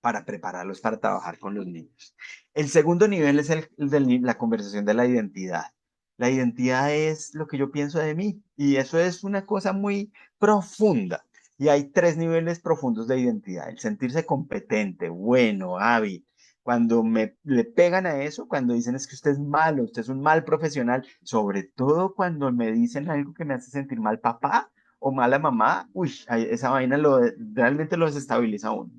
para prepararlos para trabajar con los niños. El segundo nivel es el de la conversación de la identidad. La identidad es lo que yo pienso de mí y eso es una cosa muy profunda. Y hay 3 niveles profundos de identidad. El sentirse competente, bueno, hábil. Cuando le pegan a eso, cuando dicen es que usted es malo, usted es un mal profesional, sobre todo cuando me dicen algo que me hace sentir mal papá o mala mamá, uy, esa vaina realmente lo desestabiliza a uno.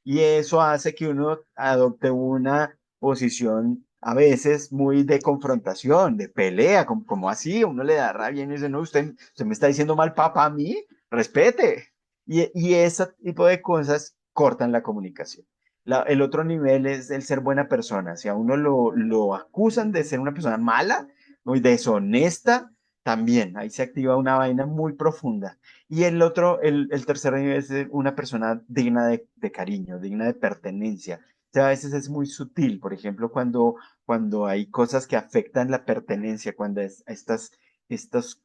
Y eso hace que uno adopte una posición a veces muy de confrontación, de pelea, como así, uno le da rabia y uno dice, no, usted me está diciendo mal papá a mí, respete. Y ese tipo de cosas cortan la comunicación. El otro nivel es el ser buena persona. Si a uno lo acusan de ser una persona mala, muy deshonesta, también ahí se activa una vaina muy profunda. Y el tercer nivel es ser una persona digna de cariño, digna de pertenencia. O sea, a veces es muy sutil, por ejemplo, cuando hay cosas que afectan la pertenencia, cuando estas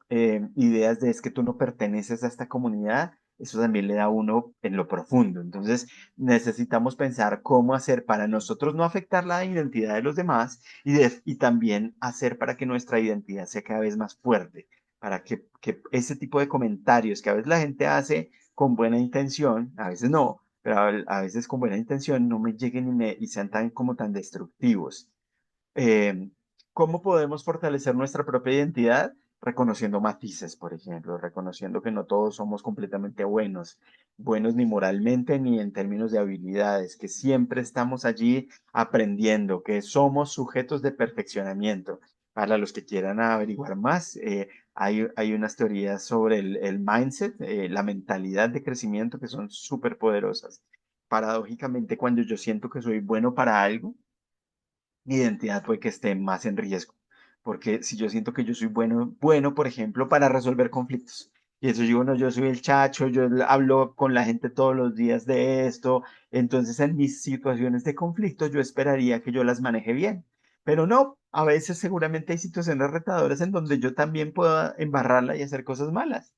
ideas de es que tú no perteneces a esta comunidad, eso también le da a uno en lo profundo. Entonces, necesitamos pensar cómo hacer para nosotros no afectar la identidad de los demás y también hacer para que nuestra identidad sea cada vez más fuerte para que ese tipo de comentarios que a veces la gente hace con buena intención, a veces no, pero a veces con buena intención no me lleguen y sean tan destructivos. Eh, ¿Cómo podemos fortalecer nuestra propia identidad? Reconociendo matices, por ejemplo, reconociendo que no todos somos completamente buenos ni moralmente ni en términos de habilidades, que siempre estamos allí aprendiendo, que somos sujetos de perfeccionamiento. Para los que quieran averiguar más, hay unas teorías sobre el mindset, la mentalidad de crecimiento que son súper poderosas. Paradójicamente, cuando yo siento que soy bueno para algo, mi identidad puede que esté más en riesgo. Porque si yo siento que yo soy bueno, por ejemplo, para resolver conflictos. Y eso digo, no, yo soy el chacho, hablo con la gente todos los días de esto. Entonces, en mis situaciones de conflicto, yo esperaría que yo las maneje bien. Pero no, a veces seguramente hay situaciones retadoras en donde yo también puedo embarrarla y hacer cosas malas.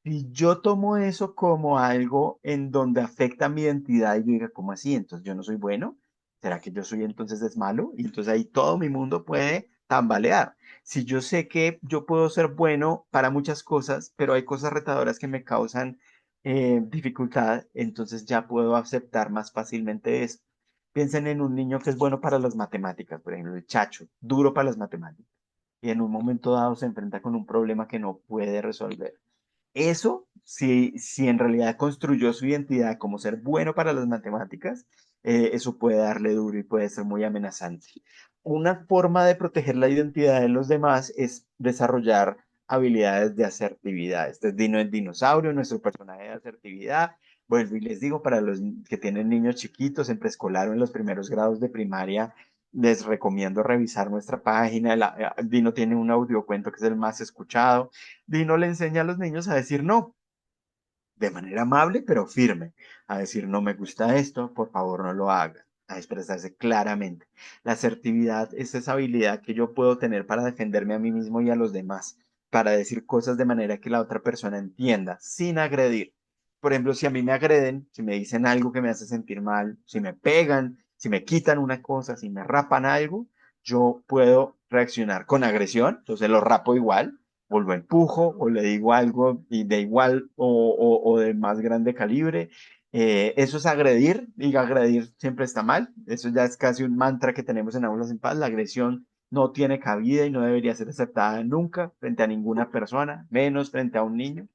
Si yo tomo eso como algo en donde afecta mi identidad y yo diga, ¿cómo así? Entonces yo no soy bueno. ¿Será que yo soy entonces es malo? Y entonces ahí todo mi mundo puede tambalear. Si yo sé que yo puedo ser bueno para muchas cosas, pero hay cosas retadoras que me causan dificultad, entonces ya puedo aceptar más fácilmente eso. Piensen en un niño que es bueno para las matemáticas, por ejemplo, el chacho, duro para las matemáticas, y en un momento dado se enfrenta con un problema que no puede resolver. Eso, si en realidad construyó su identidad como ser bueno para las matemáticas, eso puede darle duro y puede ser muy amenazante. Una forma de proteger la identidad de los demás es desarrollar habilidades de asertividad. Este es Dino el dinosaurio, nuestro personaje de asertividad. Vuelvo y les digo, para los que tienen niños chiquitos en preescolar o en los primeros grados de primaria, les recomiendo revisar nuestra página. Dino tiene un audiocuento que es el más escuchado. Dino le enseña a los niños a decir no, de manera amable pero firme, a decir no me gusta esto, por favor no lo haga, a expresarse claramente. La asertividad es esa habilidad que yo puedo tener para defenderme a mí mismo y a los demás, para decir cosas de manera que la otra persona entienda, sin agredir. Por ejemplo, si a mí me agreden, si me dicen algo que me hace sentir mal, si me pegan, si me quitan una cosa, si me rapan algo, yo puedo reaccionar con agresión, entonces lo rapo igual, o lo empujo, o le digo algo y de igual o de más grande calibre. Eso es agredir, y agredir siempre está mal. Eso ya es casi un mantra que tenemos en Aulas en Paz. La agresión no tiene cabida y no debería ser aceptada nunca frente a ninguna persona, menos frente a un niño.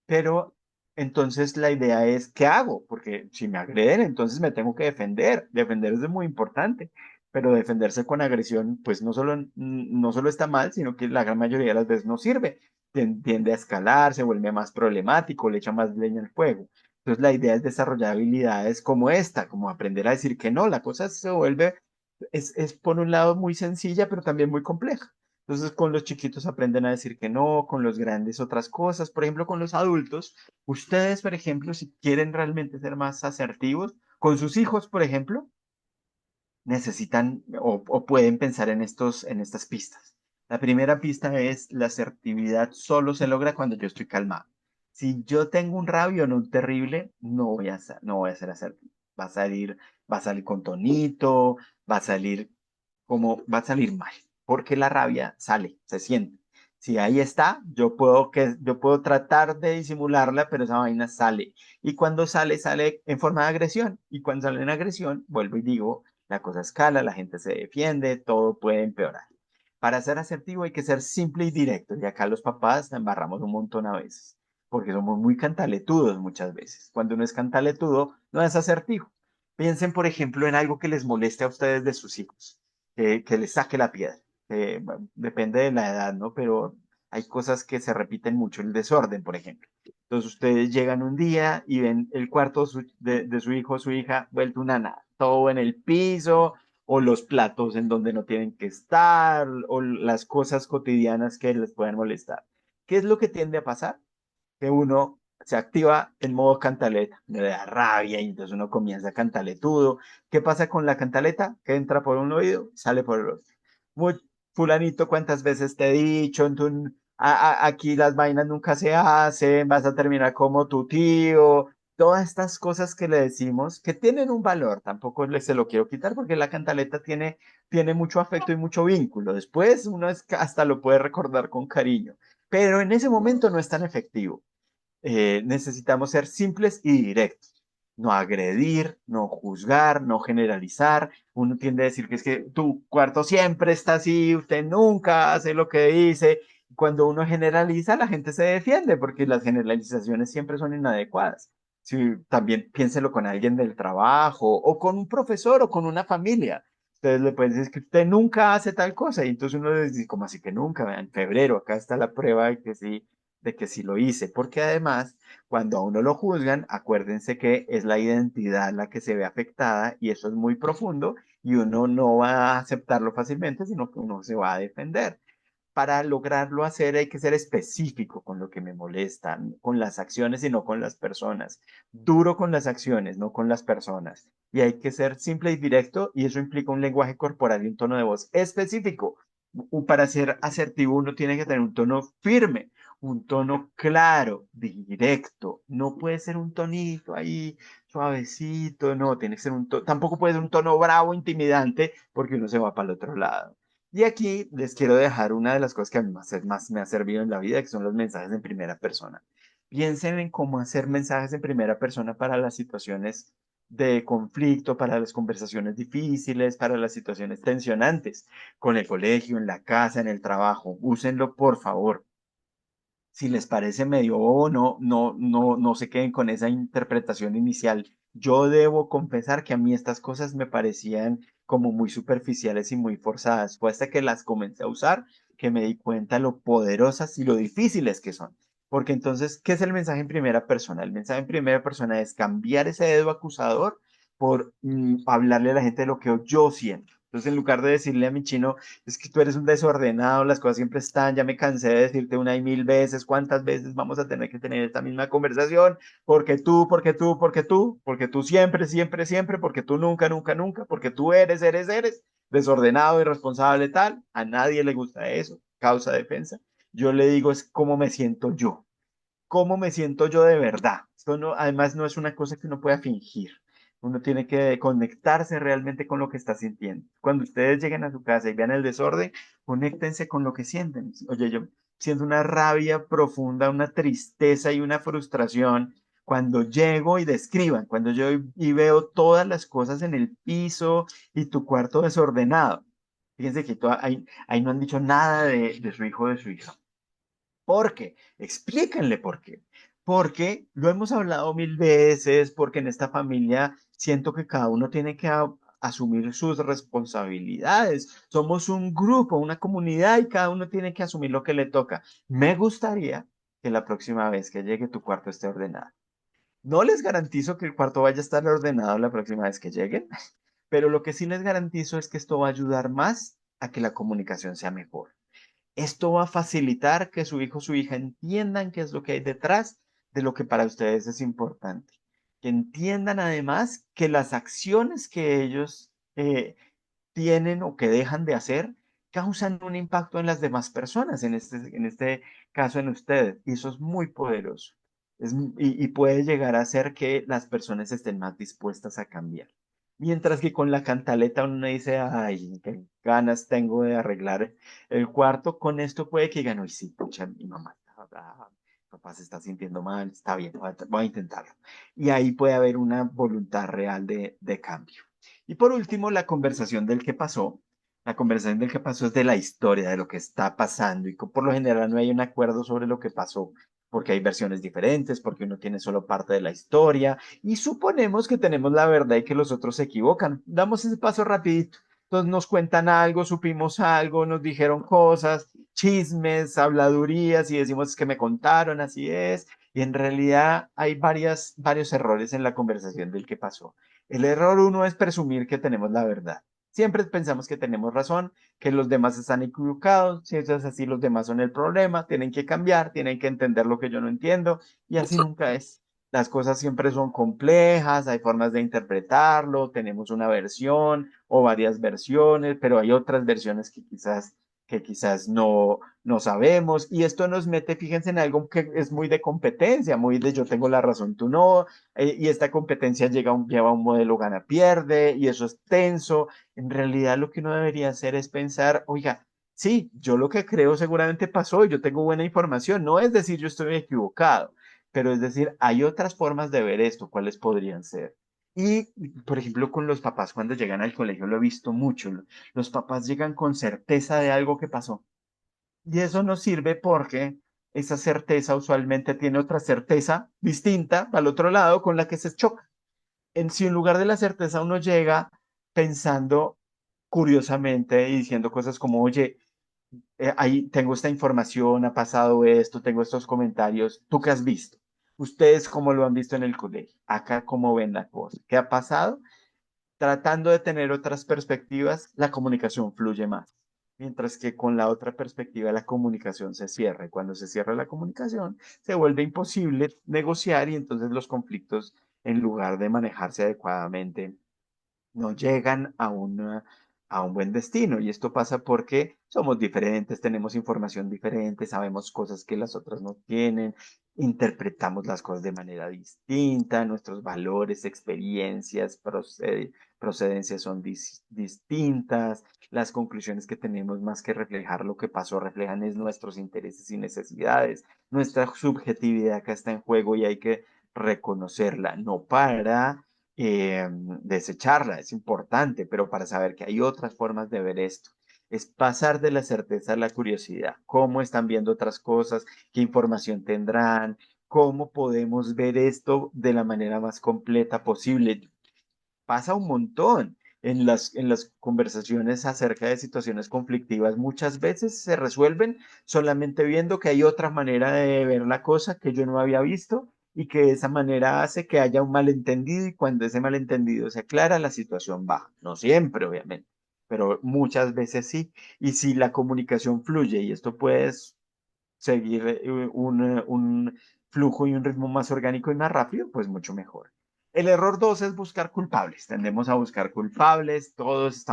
Pero entonces la idea es, ¿qué hago? Porque si me agreden, entonces me tengo que defender. Defender es muy importante, pero defenderse con agresión, pues no solo está mal, sino que la gran mayoría de las veces no sirve. Tiende a escalar, se vuelve más problemático, le echa más leña al fuego. Entonces la idea es desarrollar habilidades como esta, como aprender a decir que no. La cosa se vuelve, es por un lado muy sencilla, pero también muy compleja. Entonces con los chiquitos aprenden a decir que no, con los grandes otras cosas. Por ejemplo, con los adultos, ustedes, por ejemplo, si quieren realmente ser más asertivos, con sus hijos, por ejemplo, necesitan o pueden pensar en estas pistas. La primera pista es la asertividad solo se logra cuando yo estoy calmado. Si yo tengo un rabión, un terrible, no voy a ser asertivo. Va a salir, va a salir con tonito, va a salir va a salir mal, porque la rabia sale, se siente. Si ahí está, yo puedo tratar de disimularla, pero esa vaina sale. Y cuando sale, sale en forma de agresión. Y cuando sale en agresión, vuelvo y digo, la cosa escala, la gente se defiende, todo puede empeorar. Para ser asertivo hay que ser simple y directo. Y acá los papás la embarramos un montón a veces, porque somos muy cantaletudos muchas veces. Cuando uno es cantaletudo, no es asertivo. Piensen, por ejemplo, en algo que les moleste a ustedes de sus hijos, que les saque la piedra. Bueno, depende de la edad, ¿no? Pero hay cosas que se repiten mucho, el desorden, por ejemplo. Entonces ustedes llegan un día y ven el cuarto de su hijo o su hija vuelto una nada, todo en el piso, o los platos en donde no tienen que estar, o las cosas cotidianas que les pueden molestar. ¿Qué es lo que tiende a pasar? Que uno se activa en modo cantaleta, le da rabia y entonces uno comienza cantaletudo. ¿Qué pasa con la cantaleta? Que entra por un oído, sale por el otro. Muy, fulanito, ¿cuántas veces te he dicho? Aquí las vainas nunca se hacen, vas a terminar como tu tío. Todas estas cosas que le decimos, que tienen un valor, tampoco se lo quiero quitar porque la cantaleta tiene mucho afecto y mucho vínculo. Después uno hasta lo puede recordar con cariño, pero en ese momento no es tan efectivo. Necesitamos ser simples y directos. No agredir, no juzgar, no generalizar. Uno tiende a decir que es que tu cuarto siempre está así, usted nunca hace lo que dice. Cuando uno generaliza, la gente se defiende porque las generalizaciones siempre son inadecuadas. Si, también piénselo con alguien del trabajo o con un profesor o con una familia. Ustedes le pueden decir que usted nunca hace tal cosa y entonces uno les dice, como así que nunca? En febrero, acá está la prueba de que sí lo hice, porque además, cuando a uno lo juzgan, acuérdense que es la identidad la que se ve afectada y eso es muy profundo y uno no va a aceptarlo fácilmente, sino que uno se va a defender. Para lograrlo hacer hay que ser específico con lo que me molesta, con las acciones y no con las personas. Duro con las acciones, no con las personas. Y hay que ser simple y directo y eso implica un lenguaje corporal y un tono de voz específico. Para ser asertivo uno tiene que tener un tono firme, un tono claro, directo. No puede ser un tonito ahí suavecito, no, tiene que ser tampoco puede ser un tono bravo, intimidante, porque uno se va para el otro lado. Y aquí les quiero dejar una de las cosas que a mí más me ha servido en la vida, que son los mensajes en primera persona. Piensen en cómo hacer mensajes en primera persona para las situaciones de conflicto, para las conversaciones difíciles, para las situaciones tensionantes, con el colegio, en la casa, en el trabajo. Úsenlo, por favor. Si les parece medio bobo, no se queden con esa interpretación inicial Yo debo confesar que a mí estas cosas me parecían como muy superficiales y muy forzadas. Fue hasta que las comencé a usar que me di cuenta lo poderosas y lo difíciles que son. Porque entonces, ¿qué es el mensaje en primera persona? El mensaje en primera persona es cambiar ese dedo acusador por hablarle a la gente de lo que yo siento. Entonces, en lugar de decirle a mi chino, es que tú eres un desordenado, las cosas siempre están, ya me cansé de decirte una y mil veces, ¿cuántas veces vamos a tener que tener esta misma conversación? Porque tú, porque tú, porque tú, porque tú siempre, siempre, siempre, porque tú nunca, nunca, nunca, porque tú eres desordenado, irresponsable, tal. A nadie le gusta eso, causa defensa. Yo le digo es cómo me siento yo, cómo me siento yo de verdad. Esto no, además no es una cosa que uno pueda fingir. Uno tiene que conectarse realmente con lo que está sintiendo. Cuando ustedes lleguen a su casa y vean el desorden, conéctense con lo que sienten. Oye, yo siento una rabia profunda, una tristeza y una frustración cuando llego y describan, cuando yo y veo todas las cosas en el piso y tu cuarto desordenado. Fíjense que ahí no han dicho nada de su hijo o de su hija. ¿Por qué? Explíquenle por qué. Porque lo hemos hablado mil veces, porque en esta familia siento que cada uno tiene que asumir sus responsabilidades. Somos un grupo, una comunidad y cada uno tiene que asumir lo que le toca. Me gustaría que la próxima vez que llegue tu cuarto esté ordenado. No les garantizo que el cuarto vaya a estar ordenado la próxima vez que lleguen, pero lo que sí les garantizo es que esto va a ayudar más a que la comunicación sea mejor. Esto va a facilitar que su hijo o su hija entiendan qué es lo que hay detrás de lo que para ustedes es importante. Que entiendan además que las acciones que ellos tienen o que dejan de hacer causan un impacto en las demás personas, en este caso en ustedes. Y eso es muy poderoso. Y puede llegar a hacer que las personas estén más dispuestas a cambiar. Mientras que con la cantaleta uno dice, ay, qué ganas tengo de arreglar el cuarto, con esto puede que digan, uy, sí, pucha, mi mamá está brava, mi papá se está sintiendo mal, está bien, voy a intentarlo. Y ahí puede haber una voluntad real de cambio. Y por último, la conversación del que pasó. La conversación del que pasó es de la historia, de lo que está pasando. Y por lo general no hay un acuerdo sobre lo que pasó, porque hay versiones diferentes, porque uno tiene solo parte de la historia. Y suponemos que tenemos la verdad y que los otros se equivocan. Damos ese paso rapidito. Entonces nos cuentan algo, supimos algo, nos dijeron cosas, chismes, habladurías y decimos que me contaron, así es. Y en realidad hay varios errores en la conversación del que pasó. El error uno es presumir que tenemos la verdad. Siempre pensamos que tenemos razón, que los demás están equivocados. Si eso es así, los demás son el problema. Tienen que cambiar, tienen que entender lo que yo no entiendo. Y así nunca es. Las cosas siempre son complejas, hay formas de interpretarlo, tenemos una versión o varias versiones, pero hay otras versiones que quizás no sabemos. Y esto nos mete, fíjense, en algo que es muy de competencia, muy de yo tengo la razón, tú no, y esta competencia lleva a un modelo gana-pierde, y eso es tenso. En realidad lo que uno debería hacer es pensar, oiga, sí, yo lo que creo seguramente pasó y yo tengo buena información, no es decir yo estoy equivocado, pero es decir, hay otras formas de ver esto, ¿cuáles podrían ser? Y, por ejemplo, con los papás cuando llegan al colegio lo he visto mucho, los papás llegan con certeza de algo que pasó. Y eso nos sirve porque esa certeza usualmente tiene otra certeza distinta al otro lado con la que se choca. Si en lugar de la certeza uno llega pensando curiosamente y diciendo cosas como, oye, ahí tengo esta información, ha pasado esto, tengo estos comentarios, ¿tú qué has visto? ¿Ustedes cómo lo han visto en el colegio? Acá cómo ven la cosa. ¿Qué ha pasado? Tratando de tener otras perspectivas, la comunicación fluye más. Mientras que con la otra perspectiva la comunicación se cierra. Y cuando se cierra la comunicación, se vuelve imposible negociar y entonces los conflictos, en lugar de manejarse adecuadamente, no llegan a un buen destino. Y esto pasa porque somos diferentes, tenemos información diferente, sabemos cosas que las otras no tienen, interpretamos las cosas de manera distinta, nuestros valores, experiencias, procedencias son distintas, las conclusiones que tenemos más que reflejar lo que pasó, reflejan es nuestros intereses y necesidades, nuestra subjetividad acá está en juego y hay que reconocerla, no para desecharla, es importante, pero para saber que hay otras formas de ver esto. Es pasar de la certeza a la curiosidad. ¿Cómo están viendo otras cosas? ¿Qué información tendrán? cómo podemos ver esto de la manera más completa posible. Pasa un montón en las conversaciones acerca de situaciones conflictivas. Muchas veces se resuelven solamente viendo que hay otra manera de ver la cosa que yo no había visto y que esa manera hace que haya un malentendido y cuando ese malentendido se aclara, la situación baja. No siempre, obviamente, pero muchas veces sí. Y si la comunicación fluye y esto puede seguir un flujo y un ritmo más orgánico y más rápido, pues mucho mejor. El error dos es buscar culpables. Tendemos a buscar culpables, todos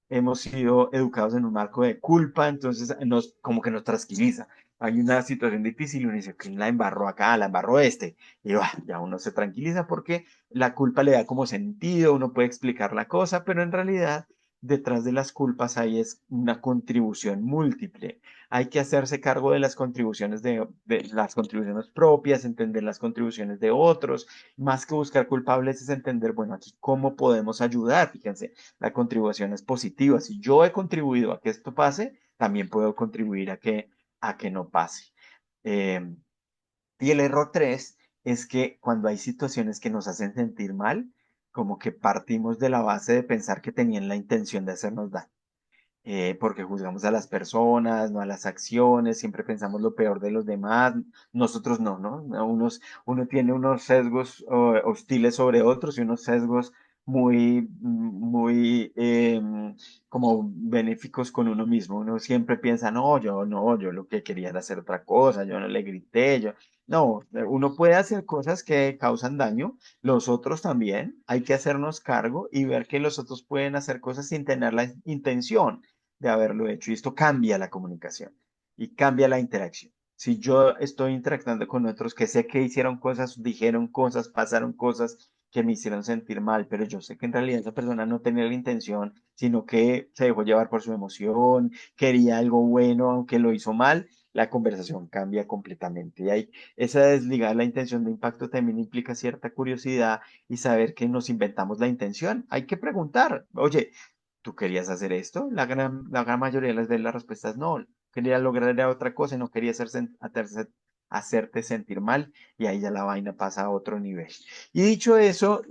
hemos sido educados en un marco de culpa, entonces como que nos tranquiliza. Hay una situación difícil y uno dice, ¿quién la embarró acá? La embarró este. Y ya uno se tranquiliza porque la culpa le da como sentido, uno puede explicar la cosa, pero en realidad detrás de las culpas hay es una contribución múltiple. Hay que hacerse cargo de las contribuciones de las contribuciones propias, entender las contribuciones de otros, más que buscar culpables es entender, bueno, aquí cómo podemos ayudar. Fíjense, la contribución es positiva. Si yo he contribuido a que esto pase, también puedo contribuir a que no pase. Eh, y el error tres es que cuando hay situaciones que nos hacen sentir mal, como que partimos de la base de pensar que tenían la intención de hacernos daño, porque juzgamos a las personas, no a las acciones, siempre pensamos lo peor de los demás, nosotros no, ¿no? Uno tiene unos sesgos hostiles sobre otros y unos sesgos muy como benéficos con uno mismo. Uno siempre piensa, no, yo lo que quería era hacer otra cosa, yo no le grité, yo... No, uno puede hacer cosas que causan daño, los otros también, hay que hacernos cargo y ver que los otros pueden hacer cosas sin tener la intención de haberlo hecho. Y esto cambia la comunicación y cambia la interacción. Si yo estoy interactuando con otros que sé que hicieron cosas, dijeron cosas, pasaron cosas que me hicieron sentir mal, pero yo sé que en realidad esa persona no tenía la intención, sino que se dejó llevar por su emoción, quería algo bueno, aunque lo hizo mal, la conversación cambia completamente. Y ahí, esa desligada la intención de impacto también implica cierta curiosidad y saber que nos inventamos la intención. Hay que preguntar, oye, ¿tú querías hacer esto? La gran mayoría de las veces la respuesta es no. Quería lograr era otra cosa y no quería hacerte sentir mal y ahí ya la vaina pasa a otro nivel. Y dicho eso,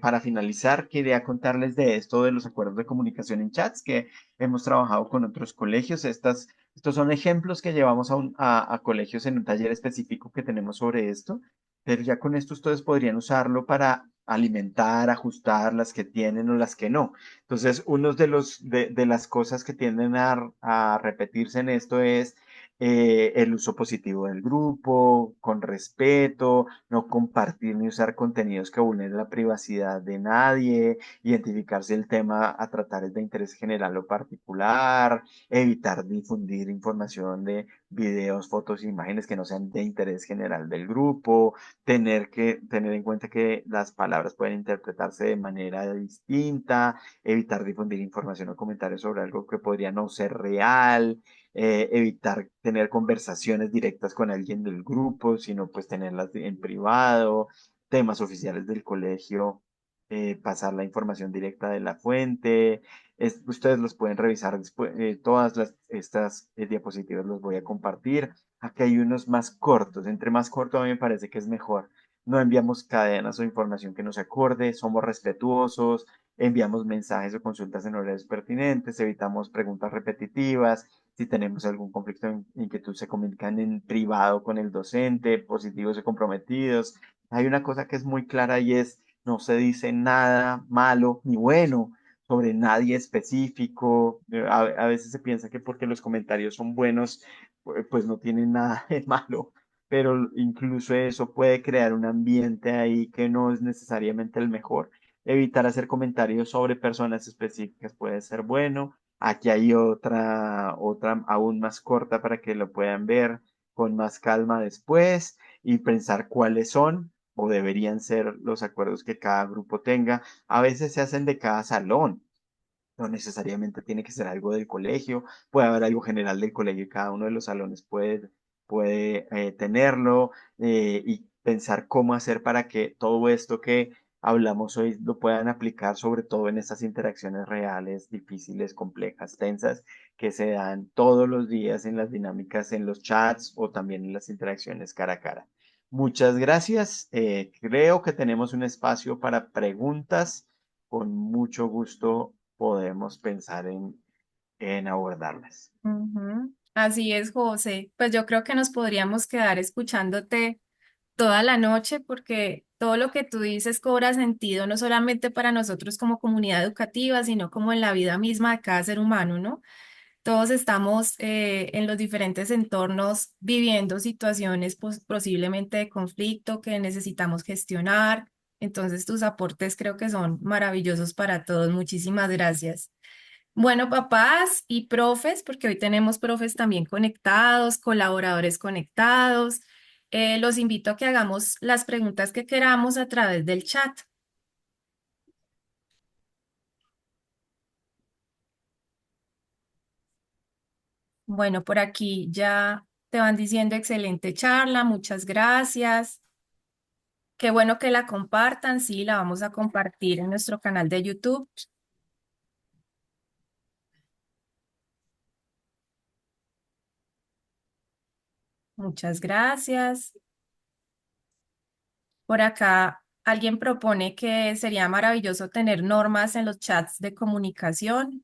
para finalizar, quería contarles de esto de los acuerdos de comunicación en chats que hemos trabajado con otros colegios. Estos son ejemplos que llevamos a colegios en un taller específico que tenemos sobre esto, pero ya con esto ustedes podrían usarlo para alimentar, ajustar las que tienen o las que no. Entonces, uno de las cosas que tienden a repetirse en esto es el uso positivo del grupo, con respeto, no compartir ni usar contenidos que vulneren la privacidad de nadie, identificar si el tema a tratar es de interés general o particular, evitar difundir información de videos, fotos, imágenes que no sean de interés general del grupo, tener que tener en cuenta que las palabras pueden interpretarse de manera distinta, evitar difundir información o comentarios sobre algo que podría no ser real, evitar tener conversaciones directas con alguien del grupo, sino pues tenerlas en privado, temas oficiales del colegio, pasar la información directa de la fuente. Ustedes los pueden revisar después, estas diapositivas los voy a compartir. Aquí hay unos más cortos, entre más corto a mí me parece que es mejor. No enviamos cadenas o información que no se acorde, somos respetuosos, enviamos mensajes o consultas en horarios pertinentes, evitamos preguntas repetitivas, si tenemos algún conflicto en inquietud se comunican en privado con el docente, positivos y comprometidos. Hay una cosa que es muy clara y es, no se dice nada malo ni bueno sobre nadie específico. A veces se piensa que porque los comentarios son buenos, pues no tienen nada de malo, pero incluso eso puede crear un ambiente ahí que no es necesariamente el mejor. Evitar hacer comentarios sobre personas específicas puede ser bueno. Aquí hay otra aún más corta para que lo puedan ver con más calma después y pensar cuáles son o deberían ser los acuerdos que cada grupo tenga. A veces se hacen de cada salón. No necesariamente tiene que ser algo del colegio, puede haber algo general del colegio y cada uno de los salones puede tenerlo, y pensar cómo hacer para que todo esto que hablamos hoy lo puedan aplicar sobre todo en estas interacciones reales, difíciles, complejas, tensas, que se dan todos los días en las dinámicas, en los chats o también en las interacciones cara a cara. Muchas gracias. Creo que tenemos un espacio para preguntas. Con mucho gusto podemos pensar en abordarlas. Ujú. Así es, José. Pues yo creo que nos podríamos quedar escuchándote toda la noche porque todo lo que tú dices cobra sentido no solamente para nosotros como comunidad educativa, sino como en la vida misma de cada ser humano, ¿no? Todos estamos en los diferentes entornos viviendo situaciones posiblemente de conflicto que necesitamos gestionar. Entonces, tus aportes creo que son maravillosos para todos. Muchísimas gracias. Bueno, papás y profes, porque hoy tenemos profes también conectados, colaboradores conectados. Los invito a que hagamos las preguntas que queramos a través del chat. Bueno, por aquí ya te van diciendo excelente charla, muchas gracias. Qué bueno que la compartan, sí, la vamos a compartir en nuestro canal de YouTube. Muchas gracias. Por acá alguien propone que sería maravilloso tener normas en los chats de comunicación.